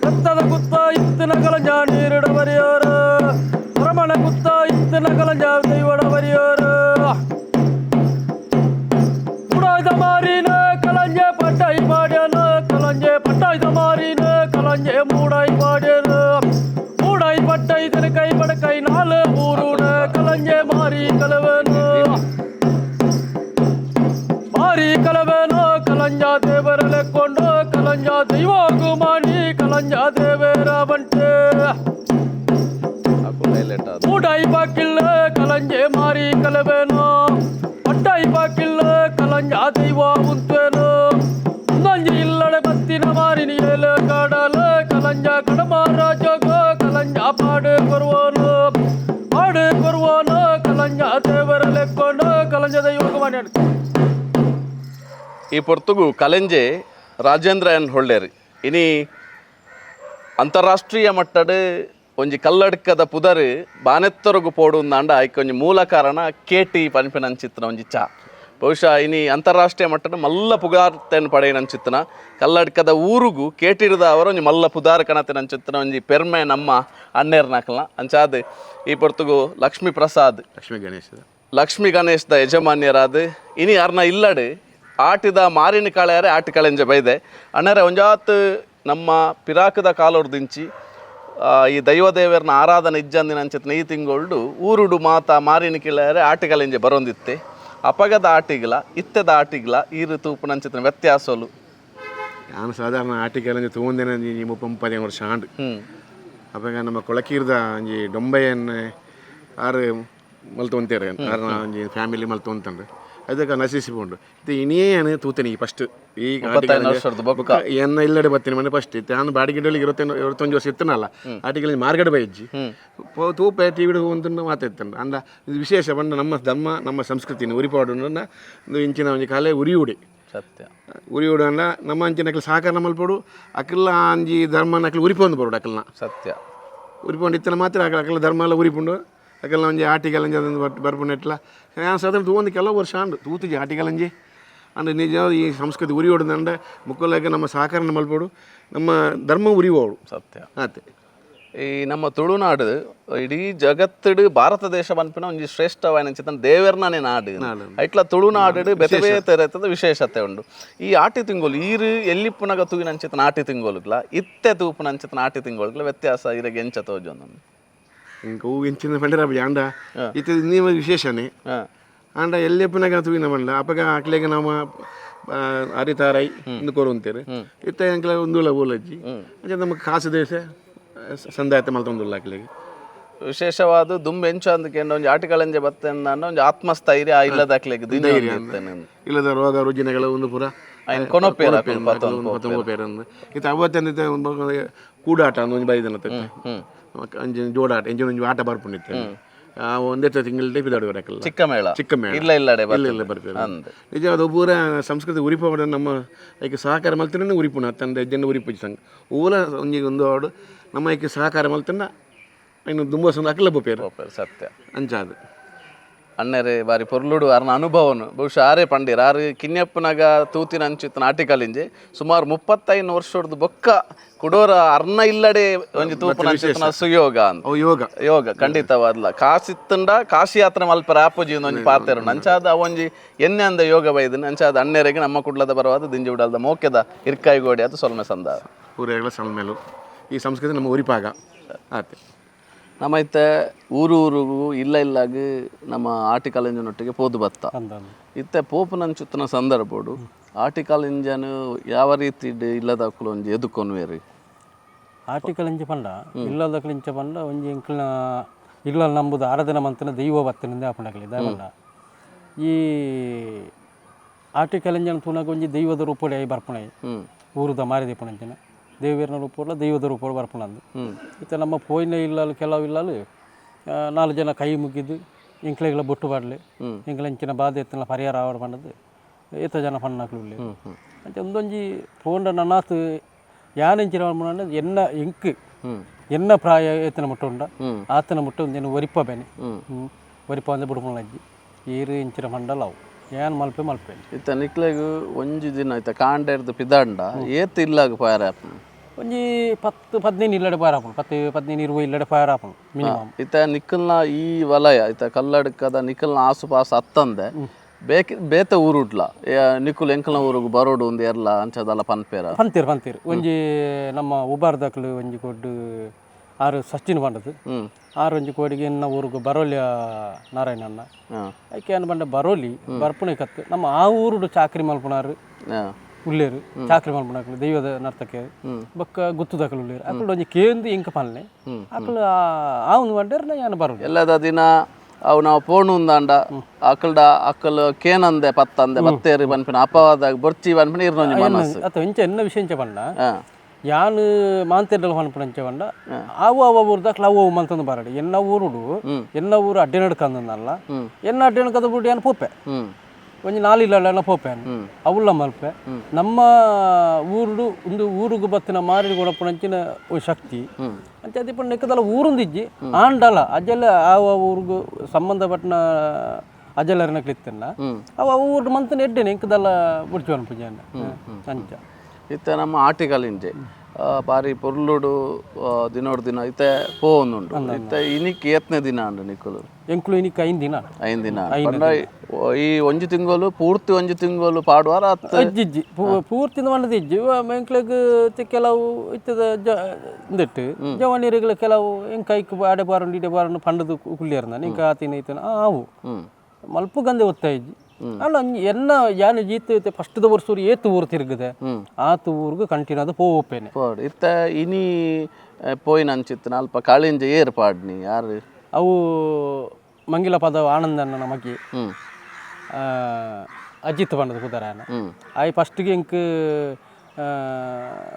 ರಕ್ತದ ಕುತ್ತ ಇತ್ತಿನ ಕಲಂಜ ನೀರಿಡ ಬರಿಯಾರ ರಮಣ ಕುತ್ತ ಇತ್ತಿನ ಕಲಂಜ ದೈವಡ ಬರಿಯಾರ ಮುಡಾಯ್ದ ಮಾರಿನ ಕಲಂಜೆ ಪಟ್ಟಾಯಿ ಮಾಡ್ಯಾನ ಕಲಂಜೆ ಪಟ್ಟಾಯ್ದ ಮಾರಿನ ಕಲಂಜೆ ಮೂಡಾಯಿ ಮಾಡ್ಯಾನ ಮೂಡಾಯಿ ಪಟ್ಟೈದನ ಕೈ ಬಡಕೈ ನಾಲ್ ಊರುಣ ಕಲಂಜೆ ಮಾರಿ ಕಲವನು ಮಾರಿ ಕಲವೇನೋ ಕಲಂಜ ದೇವರ ಲೆಕ್ಕೊಂಡು ಕಲಂಜ ದೈವಾಗು ಮಾಡಿ ಕಲಂಜ ದೇವರ ಬಂಟೆ ಮೂಡಾಯಿ ಬಾಕಿಲ್ಲ ಕಲಂಜೆ ಮಾರಿ ಕಲವೇನೋ ಪಟ್ಟಾಯಿ ಬಾಕಿಲ್ಲ ಕಲಂಜ ದೈವ ಮುಂತೇನು ನಂಜಿ ಇಲ್ಲಡೆ ಬತ್ತಿನ ಮಾರಿನಿ ಏಲ ಕಾಡಲ ಕಲಂಜ ಕಡಮ ರಾಜಗೋ ಕಲಂಜ ಪಾಡು ಕೊರುವನು ಕಲಂಜ ದೇವರ ಲೆಕ್ಕೊಂಡು ಕಲಂಜ ದೈವಗು ಮಾಡಿ ಈ ಪೊರ್ತುಗು ಕಲೆಂಜೆ ರಾಜೇಂದ್ರ ಎನ್ ಹೊಳ್ಳೆರಿ ಇನಿ ಅಂತಾರಾಷ್ಟ್ರೀಯ ಮಟ್ಟದ ಒಂಜಿ ಕಲ್ಲಡ್ಕದ ಪುದರ್ ಬಾನೆತ್ತರಗು ಪೋಡುಂದಾಂಡ ಆಯ್ಕೊಂಜಿ ಮೂಲ ಕಾರಣ KT ಪನ್ಪಿನಂಚಿತ್ತನ ಒಂಜಿ ಚಾ ಬಹುಶಃ ಇನಿ ಅಂತಾರಾಷ್ಟ್ರೀಯ ಮಟ್ಟದ ಮಲ್ಲ ಪುಗಾರ್ತೆನ್ ಪಡೆಯನಂಚಿತ್ತನ ಕಲ್ಲಡ್ಕದ ಊರುಗು ಕೇಟಿರದ ಅವರ ಒಂಜಿ ಮಲ್ಲ ಪುದಾರ್ ಕಣತೆನಂಚಿತ್ತನ ಒಂಜಿ ಪೆರ್ಮೆ ನಮ್ಮ ಅಣ್ಣೇರ್ನಾಕಲ್ನ ಅಂಚಾದ ಈ ಪೊರ್ತುಗು ಲಕ್ಷ್ಮೀ ಗಣೇಶದ ಯಜಮಾನ್ಯರಾದ ಇನಿ ಯಾರನ್ನ ಇಲ್ಲಡೆ ಆಟಿದ ಮಾರಿನ ಕಾಳೆಯಾರೆ ಆಟಿ ಕಳೆಂಜೆ ಬೈದೆ ಅಣ್ಣರೆ ಒಂಜಾತ್ ನಮ್ಮ ಪಿರಾಕದ ಕಾಲೊರ್ದಿಂಚಿ ಈ ದೈವದೇವರನ್ನ ಆರಾಧನೆ ಇಜ್ಜಂದಿನ ಅಂಚಿತ್ನ ಈ ತಿಂಗಳು ಊರುಡು ಮಾತ ಮಾರಿನ ಕಿಳೆಯಾರೆ ಆಟಿ ಕಳೆಂಜೆ ಬರೋಂದಿತ್ತೆ ಅಪಗದ ಆಟಿಗಳ ಇತ್ತೆದ ಆಟಿಗಳ ಈ ತೂಪು ನಂಚಿತ್ನ ವ್ಯತ್ಯಾಸಲು ನಾನು ಸಾಧಾರಣ ಆಟಿಕೆಲ್ಲ ತಗೊಂಡೇನೆ 30 ವರ್ಷ ಆಂಡು ಅವಾಗ ನಮ್ಮ ಕೊಳಕೀರ್ದ ಒಂಜಿ ಡೊಂಬೆಯನ್ನು ಆರು ಮಲ್ತೊಂತೇರೆ ಕಾರಣ ಒಂಜಿ ಫ್ಯಾಮಿಲಿ ಮಲ್ತೊಂತಂಡು ಅದಕ್ಕೆ ನಶಿಸಿಕೊಂಡು ಇದು ಇನ್ನೇನು ತೂತೇನೆ ಫಸ್ಟ್ ಈ ಎನ್ನ ಇಲ್ಲಡೆ ಬರ್ತೀನಿ ಮನೆ ಫಸ್ಟ್ ಇತ್ತು ನಾನು ಬಾಡಿಗೆಡಲ್ಲಿ 21 ವರ್ಷ ಇತ್ತನಲ್ಲ ಆಟಿಗೆ ಮಾರ್ಗಡೆ ಬೈಜ್ಜಿ ತೂಪೆ ಟಿ ವಿ ಒಂದು ಮಾತಾಡ್ತಾನೆ ಅಂದ ಇದು ವಿಶೇಷ ಬಂದು ನಮ್ಮ ಧರ್ಮ ನಮ್ಮ ಸಂಸ್ಕೃತಿನ ಉರಿಪಾಡು ಒಂದು ಇಂಚಿನ ಒಂದು ಕಾಲೇ ಉರಿಯುಡಿ ಸತ್ಯ ಉರಿಯುಡು ಅಂದ ನಮ್ಮ ಅಂಚಿನ ಸಹಕಾರ ಮಲ್ಪಡು ಅಕ್ಕಲ್ಲ ಅಂಜಿ ಧರ್ಮ ಅಕ್ಕಲ್ಲ ಉರಿಪೊಂದು ಬರೋಡು ಅಕ್ಕಲ್ನ ಸತ್ಯ ಉರಿಪೊಂಡು ಇತ್ತನ ಮಾತ್ರ ಅಕ್ಕಲ್ಲ ಧರ್ಮ ಎಲ್ಲ ಉರಿಪುಂಡು ಅಕ್ಕಲ್ಲ ಒಂಜಿ ಆಟಿಗಲಂಜಿ ಅದೊಂದು ಬರ್ಪುಂಡು ಇಟ್ಲ ನಾನು ಸಾಧಾರಣ ತೂಂದು ಕೆಲವು ವರ್ಷ ಆಂಡು ತೂತಿಜಿ ಆಟಿಗಲಂಜಿ ಅಂದ್ರೆ ನಿಜ ಈ ಸಂಸ್ಕೃತಿ ಉರಿ ಹೊಡೆದಂಡೆ ಮುಕ್ಕಲಾಗ ನಮ್ಮ ಸಹಕಾರ ಮಲ್ಪಡು ನಮ್ಮ ಧರ್ಮ ಉರಿಯೋಡು ಸತ್ಯ ಆತೆ ಈ ನಮ್ಮ ತುಳುನಾಡು ಇಡೀ ಜಗತ್ತಿಡು ಭಾರತ ದೇಶ ಪನ್ಪಿನ ಒಂಜಿ ಶ್ರೇಷ್ಠವಾಯಿನ ದೇವರ್ನೇ ನಾಡು ಐಟ್ಲ ತುಳುನಾಡು ಬೆತೆ ಬೇತೆ ವಿಶೇಷತೆ ಉಂಡು ಈ ಆಟಿ ತಿಂಗೋಲು ಈರು ಎಲ್ಲಿಪ್ಪುನಗ ತೂವಿನಂಚಿತನ ಆಟಿ ತಿಂಗೋಲುಗ್ಲ ಇತ್ತೆ ತೂಪುನಂಚಿತನ ಆಟಿ ತಿಂಗೋಲುಗ್ಲ ವ್ಯತ್ಯಾಸ ಇರಗೆ ಎಂಚ ತೋಜೊಂದು ಇಂಕ ಹೂ ಎಂಚಿನ ಪಂಡಿರ ಅಂಡ ಇತ್ತೆ ನೀವು ವಿಶೇಷನೇ ಅಂಡ ಎಲ್ಲಿಪ್ಪನಾಗ ತೂವಿನ ಮಂಡ ಅಪಗ ಅಕ್ಲೆಗೆ ನಮ್ಮ ಅರಿತಾರೈ ಇಂದು ಕೊರುಂತೇರು ಇತ್ತ ಅಂಕಲ ಒಂದುಲ ಊಲಜ್ಜಿ ಅಂಚೆ ನಮಗೆ ಕಾಸು ದೇಶ ಸಂದಾಯತೆ ಮಲ್ತೊಂದುಲ್ಲ ಅಕ್ಲೆಗೆ ವಿಶೇಷವಾದ ದುಂಬೆ ಎಂಚ ಅಂದಕ್ಕೆ ಒಂದು ಆಟಿಕಳಂಜೆ ಬರ್ತೇನೆ ಒಂದು ಆತ್ಮಸ್ಥೈರ್ಯ ಇಲ್ಲದಾಕ್ಲಿಕ್ಕೆ ಇಲ್ಲದ ರೋಗ ರುಜಿನಗಳ ಒಂದು ಪುರ ಕೊನೊಪ್ಪೇರ ಪೇರಂದು ಇದು ಅವತ್ತಂದಿದ್ದ ಕೂಡಾಟ ಒಂದು ಬೈದನ ಅಂಜಿ ಜೋಡಾಟ ಎಂಜಿನ ಒಂಜಿ ಆಟ ಬರ್ಪುಂಡಿತ್ತೆ ಒಂದೇ ತಿಂಗಳ ಟೈಪ್ ಇದಾಡುವರಕಲ್ಲ ಚಿಕ್ಕ ಮೇಳ ಇಲ್ಲ ಬರ್ಪೇರು ನಿಜ ಅದು ಪೂರ ಸಂಸ್ಕೃತಿ ಉರಿಪ ನಮ್ಮ ಐಕೆ ಸಹಕಾರ ಮಲ್ತಿನ ಉರಿಪುಣ ತಂದೆ ಜನ ಉರಿಪು ಸಂಘ ಊಲ ಒಂಜಿ ಒಂದು ಹಾಡು ನಮ್ಮ ಐಕೆ ಸಹಕಾರ ಮಲ್ತಿನ ಇನ್ನು ತುಂಬ ಸಂದ ಅಕ್ಕಲ ಬೊಪ್ಪೇರು ಸತ್ಯ ಅಂಚಾದು ಅಣ್ಣರೇ ಬಾರಿ ಪೊರ್ಲುಡು ಅರ್ನ ಅನುಭವನು ಬಹುಶಃ ಆರೇ ಪಂಡಿರ ಆರು ಕಿನ್ಯಪ್ಪನಾಗ ತೂತಿನ ಅಂಚಿತ್ತನ ಆಟಿಕಲಿಂಜೆ ಸುಮಾರು 35 ವರ್ಷದ ಬೊಕ್ಕ ಕುಡೋರ ಅರ್ನ ಇಲ್ಲಡೆ ಒಂಜಿ ತೂಪನ ಅಂಚಿತ್ತನ ಸುಯೋಗ ಅಂತ ಯೋಗ ಖಂಡಿತವಾದ್ಲ ಕಾಸಿತ್ತಂಡ ಕಾಶಿ ಯಾತ್ರೆ ಮಲ್ಪ ರಾಪೋಜಿ ಒಂಜಿ ಪಾತೆರು ಅಂಚಾದ ಅವೊಂಜಿ ಎನ್ನೆ ಅಂದ ಯೋಗ ಬೈದನು ಅಂಚಾದ ಅಣ್ಣರಿಗೆ ನಮ್ಮ ಕುಡ್ಲದ ಬರವಾದ ದಿಂಜಿ ಉಡಲ್ದ ಮೋಕೆದ ಇರ್ಕಾಯಿಗೋಡಿ ಅದು ಸೊಲ್ಮೆ ಸಂದ ಊರೆಗಳ ಸಲ್ಮೇಲು ಈ ಸಂಸ್ಕೃತಿ ನಮ್ಮ ಉರಿಪಾಗ ಆತೆ ನಮ್ಮ ಇತ್ತೆ ಊರಿಗೂ ಇಲ್ಲಾಗ ನಮ್ಮ ಆಟಿಕಲಿಂಜನೊಟ್ಟಿಗೆ ಪೋದು ಬತ್ತ ಇತ್ತೆ ಪೋಪುನಂಚುತ್ತನ ಸಂದರ್ಭಡು ಆಟಿಕಲಿಂಜನು ಯಾವ ರೀತಿ ಇಲ್ಲದ ಒಂಜಿ ಎದುಕೊನ್ವೇರಿ ಆಟಿಕಲಿಂಜ ಪಂಡ ಇಲ್ಲದಕ್ಲಿಂಚ ಪಂಡ ಒಂಜಿ ಎಂಕ್ಲಿನ ಇಲ್ಲ ನಂಬುದು ಆರಾಧನ ಮಂತನ ದೈವ ಬತ್ತನಿಂದ ಆಪಣಗಲಿ ದಾಯಪಂಡ ಈ ಆಟಿಕಲಿಂಜನ ತೂನಾಗ ಒಂಜಿ ದೈವದ ರೂಪಡೆ ಐ ಬರ್ಪಣೆ ಊರುದ ಮಾರಿದೆ ಪಣಂಚಿನ ದೇವೇರನ ರೂಪಲ್ಲ ದೈವದ ರೂಪ ಬರ್ಪಣಂದು ಇತ್ತ ನಮ್ಮ ಪೋಯಿನ ಇಲ್ಲಲು ಕೆಲವು ಇಲ್ಲಲು 4 ಜನ ಕೈ ಮುಗಿದು ಇಂಕ್ಲೆಗಳ ಬೊಟ್ಟು ಬಾಡ್ಲೆ ಇಂಕ್ಲೆಂಚಿನ ಬಾಧೆ ಎತ್ತನ ಪರಿಹಾರ ಆವಡ ಪಂಡದು ಏತ ಜನ ಪಣ್ಣಕ್ಲು ಅಂತ ಒಂದೊಂಜಿ ಪೋಂಡ ನನ್ನಾತು ಯಾನೆಂಚಿನ ಮಾಡ್ಮಣ ಎನ್ನ ಇಂಕ್ ಎನ್ನ ಪ್ರಾಯ ಏತನ ಮುಟ್ಟ ಉಂಡ ಆತನ ಮುಟ್ಟ ಒಂದೇನು ಒರಿಪ ಬೇನೆ ಒರಿಪ ಅಂದ್ರೆ ಬಿಡ್ಮಣಜ್ಜಿ ಏರು ಇಂಚಿನ ಪಂಡಲ್ಲ ಅವು ಏನ್ ಮಲ್ಪೆ ಇತ್ತ ನಿಕ್ಲೆಗು ಒಂಜಿ ದಿನ ಆಯ್ತಾ ಕಾಂಡ ಪಿದಾಂಡ ಏತ್ ಇಲ್ಲಾಗ ಪಾರ ಒಂಜಿ 10-15 ಇಲ್ಲಡೆ ಪಾರಾಪುಂಡು 10-15-20 ಇಲ್ಲಡೆ ಪಾರಾಪುಂಡು ಮಿನಿಮಮ್ ಇತ್ತ ನಿಕ್ಕಲ್ನ ಈ ವಲಯ ಇತ್ತ ಕಲ್ಲಡ್ಕದ ನಿಕ್ಕಲ್ನ ಆಸುಪಾಸು ಹತ್ತಂದೆ ಬೇತೆ ಊರುಡ್ಲ ನಿಕ್ಕುಲು ಎಂಕಲ್ನ ಊರಿಗೆ ಬರೋಡು ಒಂದು ಎರ್ಲ ಅಂಚದಲ್ಲ ಪಂತೀರ್ ಒಂಜಿ ನಮ್ಮ ಉಬಾರ್ದಕ್ಲು ಒಂಜಿ ಕೊಡ್ಡು 6 ಸಚಿನ್ ಬಂಡದು 6 ಒಂಜಿ ಕೋಡಿಗೆ ಇನ್ನ ಊರಿಗೆ ಬರೋಲಿಯ ನಾರಾಯಣಣ್ಣ ಐಕೆ ಏನು ಬಂಡ ಬರೋಲಿ ಬರ್ಪುಣೆ ಕತ್ತು ನಮ್ಮ ಆ ಊರುಡು ಚಾಕ್ರಿ ಮಲ್ಪುನಾರು ಉಳ್ಳೇರು ಚಾಕ್ರಿ ಮಲ್ಪುನಾಕ್ಲು ದೈವದ ನರ್ತಕ್ಕೆ ಬೊಕ್ಕ ಗುತ್ತುದಕ್ಲು ಉಳ್ಳೇರು ಅಕ್ಕಳು ಒಂಜಿ ಕೇಂದು ಇಂಕ ಪಲ್ಲೆ ಅಕ್ಕಳು ಆವ್ನು ಬಂಡೇರ್ನ ಏನು ಬರೋದು ಎಲ್ಲದ ದಿನ ಅವು ನಾವು ಪೋಣು ಉಂದಾಂಡ ಅಕ್ಕಲು ಕೇನಂದೆ ಪತ್ತಂದೆ ಬತ್ತೇರಿ ಬನ್ಪಿನ ಅಪವಾದಾಗ ಬರ್ಚಿ ಬನ್ಪಿನ ಇರ್ನೊಂಜಿ ಮನಸ್ಸು ಅಥವಾ ಇಂಚ ಎನ್ನ ವಿಷಯ ಬಂಡ ಯಾನು ಮಾಂತೆಡ್ಡಲು ಹೊನ್ಪುಣಂಚ ಬಂಡ ಅವು ಊರ್ದಾಕ್ಲ ಅವು ಮಂತಂದು ಬರಡಿ ಎನ್ನ ಊರುಡು ಎನ್ನ ಊರು ಅಡ್ಡೆ ನಡ್ಕಂದಲ್ಲ ಎನ್ನ ಅಡ್ಡೆ ನಡ್ಕದ ಬಿಟ್ಟು ಏನು ಪೋಪೆ ಒಂಜಿ 4 ಇಲ್ಲಲ್ಲ ಪೋಪೆ ಅವುಲ್ಲ ಮಲ್ಪೆ ನಮ್ಮ ಊರುಡು ಒಂದು ಊರುಗು ಬತ್ತಿನ ಮಾರಿ ಕೊಡಪುಣಂಚಿನ ಒಂದು ಶಕ್ತಿ ಅಂತ ಅದಿಪ್ಪ ನೆಕ್ಕದಲ್ಲ ಊರುಂದಿಜ್ಜಿ ಆಂಡಲ್ಲ ಅಜ್ಜಲ್ಲ ಆ ಊರಿಗೂ ಸಂಬಂಧಪಟ್ಟ ಅಜ್ಜಲ್ಲರನಕ್ಲಿತ್ತಲ್ಲ ಅವ ಊರು ಮಂತನ ಎಡ್ಡೆನೆ ಎಂಕದಲ್ಲ ಬಿಡ್ಚವನ್ ಪೂಜೆ ಅಂಚ ಇತ್ತ ನಮ್ಮ ಆಟಿಕಲಿಂಜೆ ಬಾರಿ ಪೊರ್ಲುಡು ದಿನೋಡು ದಿನ ಇತ್ತೆ ಪೋವೊಂದುಂಡು ಇತ್ತೆ ಇನಿಕ್ ಏತ್ನೆ ದಿನ ಅಂಡು ನಿಕ್ಕುಲು ಎಂಕ್ಲು ಇನಿಕ್ 5 ದಿನ ಈ ಒಂಜಿ ತಿಂಗಳು ಪೂರ್ತಿ ಒಂಜಿ ತಿಂಗಳು ಪಾಡುವಾರ ಅಜ್ಜಿಜ್ಜಿ ಪೂರ್ತಿ ಮಣ್ಣದ ಇಜ್ಜಿ ಎಂಕ್ಲೆಗ್ ಕೆಲವು ಇತ್ತದ ಇಂದಿಟ್ಟು ಜವನೀರಿಗಳ ಕೆಲವು ಎಂಕೈಕ್ ಆಡೆ ಬಾರಂಡು ಇಡೆ ಬಾರಂಡು ಪಂಡದು ಕುಳ್ಳಿಯರ್ನ ನಿಂಕ ಆತಿನ ಐತನ ಆವು ಮಲ್ಪು ಗಂದೆ ಒತ್ತ ಇಜ್ಜಿ ಅಲ್ಲ ಎನ್ನ ಯಾನು ಜೀತ ಫಸ್ಟ್ದ ವರ್ಷ ಏತು ಊರು ತಿರುಗದೆ ಆತು ಊರ್ಗು ಕಂಟಿನ್ಯೂ ಅದು ಪೋಪೇನೆ ಇತ್ತ ಇನಿ ಪೋಯಿನ ಅಂಚಿತ್ತನ ಅಲ್ಪ ಕಾಳಿಂಜ ಏರ್ಪಾಡ್ನಿ ಯಾರು ಅವು ಮಂಗಿಲ ಪದ ಆನಂದನ ನಮಗೆ ಅಜಿತ್ ಪಂಡದ ಕುದರಾನ ಆಯ್ ಫಸ್ಟ್ಗೆ ಇಂಕ್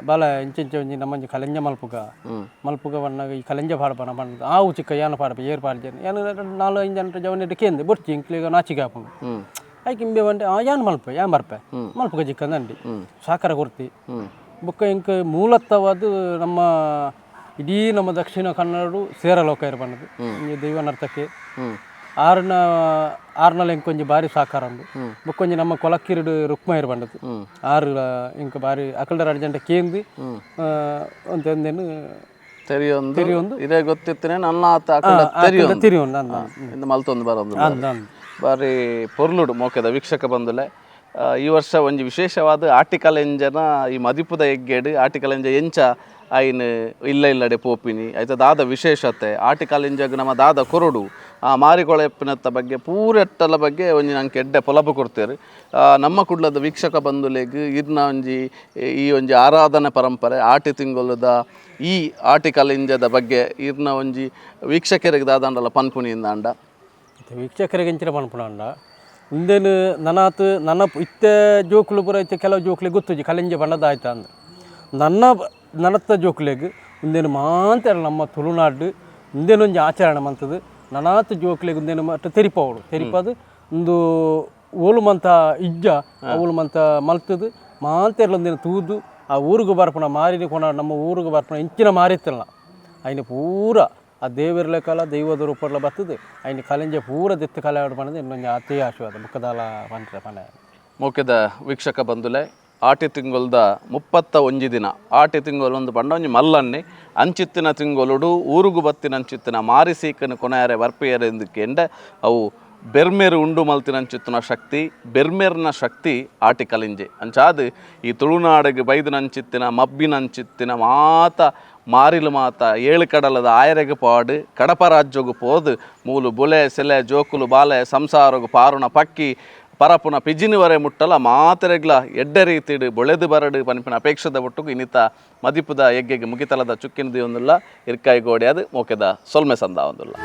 ಬಾಲ ಇಂಚೆಂಚ ಒಂಜಿ ನಮ್ಮಂಜಿ ಕಲೆಂಜ ಮಲ್ಪುಗ ಬಣ್ಣಗ ಈ ಕಲೆಂಜ ಪಾಡ ಬಣ್ಣ ಬಣ್ಣದ ಆವು ಚಿಕ್ಕ ಯಾನ ಪಾಡ ಏರ್ ಪಾಡ್ಜೇನೆ ಏನು 4-5 ಜನ ಜವನೆಡ್ ಕೇಂದೆ ಬೊರ್ಚಿ ಇಂಕ್ಲಿಗ ನಾಚಿಗೆ ಹಾಕೊಂಡು ಆಯ್ಕೆ ಇಂಬೆ ಬಂಡೆ ಯಾನ್ ಮಲ್ಪೆ ಯಾನ್ ಬರ್ಪೆ ಮಲ್ಪುಗ ಚಿಕ್ಕಂದಂಡಿ ಸಾಕಾರ ಕೊರ್ತಿ ಬುಕ್ಕ ಇಂಕ ಮೂಲತವಾದ ನಮ್ಮ ಇಡೀ ನಮ್ಮ ದಕ್ಷಿಣ ಕನ್ನಡ ಸೇರಲೋಕ ಇರಬಣ್ಣದು ದೈವ ನರ್ತಕ್ಕೆ ಆರ್ನಲ್ಲಿ ಇಂಕೊಂಜಿ ಬಾರಿ ಸಾಕಾರ ಉಂಡು ಬುಕ್ಕೊಂಜಿ ನಮ್ಮ ಕೊಲಕ್ಕಿರುಡು ರುಕ್ಮ ಇರಬಂಡದು 6 ಇಂಕ ಬಾರಿ ಅಕಲ್ಡರ ಅರ್ಜೆಂಟ ಕೇಂದಿ ಒಂದೇನು ತೆರಿಯೊಂದು ಇದೇ ಗೊತ್ತಿತ್ತೇನೆ ನನ್ನ ತಿರಿಯೊಂದು ಮಲ್ತೊಂದು ಬರೋದು ಬಾರಿ ಪೊರ್ಲುಡು ಮೋಕೆದ ವೀಕ್ಷಕ ಬಂದುಲೆ ಈ ವರ್ಷ ಒಂಜಿ ವಿಶೇಷವಾದ ಆಟಿಕಲೆಂಜನ ಈ ಮದಿಪುದ ಎಗ್ಗೇಡು ಆಟಿಕಲೆಂಜ ಎಂಚ ಆಯ್ನ ಇಲ್ಲ ಇಲ್ಲಡೆ ಪೋಪಿನಿ ಆಯ್ತು ದಾದ ವಿಶೇಷತೆ ಆಟಿಕಲಿಂಜಗ್ ನಮ್ಮ ದಾದ ಕೊರಡು ಆ ಮಾರಿಕೊಳೆಪ್ಪಿನತ್ತ ಬಗ್ಗೆ ಪೂರೆಟ್ಟಲ ಬಗ್ಗೆ ಒಂಜಿ ನಂಗೆ ಎಡ್ಡೆ ಪೊಲಪು ಕೊಡ್ತೇವೆ ನಮ್ಮ ಕುಡ್ಲದ ವೀಕ್ಷಕ ಬಂಧುಲೆಗ್ ಇರ್ನ ಒಂಜಿ ಈ ಒಂಜಿ ಆರಾಧನೆ ಪರಂಪರೆ ಆಟಿ ತಿಂಗೊಲದ ಈ ಆಟಿಕಲಿಂಜದ ಬಗ್ಗೆ ಇರ್ನ ಒಂಜಿ ವೀಕ್ಷಕರಿಗೆ ದಾದಂಡಲ ಪನ್ಪುನಿಯಿಂದ ಅಂಡ ವೀಕ್ಷಕರಿಗೆ ಹೆಂಚಿನ ಪನ್ಪುನ ಇಂದೇನು ನನಾತು ನನ್ನ ಇತ್ತೆ ಜೋಕುಲು ಪೂರ ಇತ್ತೆ ಕೆಲವು ಜೋಕ್ಲಿಗೆ ಗೊತ್ತುಜಿ ಕಲಿಂಜ ಬಣ್ಣದ ಆಯ್ತಾ ಅಂದ್ರೆ ನನ್ನತ್ತ ಜೋಕ್ಲಿಗೆ ಇಂದೇನು ಮಾಂತ ನಮ್ಮ ತುಳುನಾಡು ಇಂದೇನೊಂದು ಆಚರಣೆ ಮಂತದ್ದು ನನಾತು ಜೋಕ್ಲಿಗೆ ಇಂದೇನು ಮಟ್ಟ ತೆರಿಪವಳು ತೆರಿಪದು ಒಂದು ಓಲು ಮಂತ ಇಜ್ಜ ಅವಳು ಮಂತ ಮಲ್ತದು ಮಾಂತೆರ್ಲ ಒಂದಿನ ತೂದು ಆ ಊರಿಗೆ ಬರ್ಪಣ ಮಾರಿನ ಕೊಣ ನಮ್ಮ ಊರಿಗೆ ಬರ್ಪಣ ಇಂಚಿನ ಮಾರಿತ್ತಲ್ಲ ಅಯ್ನ ಪೂರ ಆ ದೇವರ ಕಾಲ ದೈವದ ರೂಪಡ್ಲ ಬರ್ತದೆ ಅಯ್ನ ಕಲೆಂಜ ಪೂರ ದೆತ್ತು ಕಲೆ ಆಡು ಪಣದು ಇನ್ನೊಂದು ಅತಿ ಆಶೀರ್ವಾದ ಮುಖದಾಲ ಪಂಟ್ರೆ ಪಣ ಮುಖ್ಯದ ವೀಕ್ಷಕ ಬಂಧುಲೆ ಆಟಿ ತಿಂಗೊಲ್ದ 31 ದಿನ ಆಟಿ ತಿಂಗೊಲು ಒಂದು ಪಂಡ ಒಂಜಿ ಮಲ್ಲನ್ನೆ ಅಂಚಿತ್ತಿನ ತಿಂಗೊಲುಡು ಊರುಗು ಬತ್ತಿನ ಅಂಚಿತ್ತಿನ ಮಾರಿ ಸೀಕನ ಕೊನೆಯರೆ ವರ್ಪೆಯರೆ ಎಂದಕ್ಕೆ ಅವು ಬೆರ್ಮೇರು ಉಂಡು ಮಲ್ತಿನಂಚಿತ್ತಿನ ಶಕ್ತಿ ಬೆರ್ಮೇರ್ನ ಶಕ್ತಿ ಆಟಿ ಕಲಿಂಜೆ ಅಂಚಾದು ಈ ತುಳುನಾಡಿಗೆ ಬೈದಿನಂಚಿತ್ತಿನ ಮಬ್ಬಿನಂಚಿತ್ತಿನ ಮಾತ ಮಾರಿಲು ಮಾತ ಏಳು ಕಡಲದ ಆಯರೆಗೆ ಪಾಡು ಕಡಪ ರಾಜ್ಯಗು ಪೋದು ಮೂಲು ಬೊಲೆ ಸೆಲೆ ಜೋಕುಲು ಬಾಲೆ ಸಂಸಾರಗು ಪಾರುಣ ಪಕ್ಕಿ ಪರಪುನ ಪಿಜಿನಿವರೆ ಮುಟ್ಟಲ ಮಾತೆರೆಗ್ಲ ಎಡ್ಡೆ ರೀತಿಡು ಬೊಳೆದು ಬರಡು ಪನಿಪಿನ ಅಪೇಕ್ಷದ ಒಟ್ಟುಗು ಇನ್ನಿತ ಮದಿಪುದ ಎಗ್ಗೆಗೆ ಮುಗಿತಲದ ಚುಕ್ಕಿನದಿ ಒಂದುಲ್ಲ ಇರ್ಕಾಯಿ ಗೋಡೆ ಅದು ಮೋಕೆದ ಸೊಲ್ಮೆ ಸಂದ ಒಂದುಲ್ಲ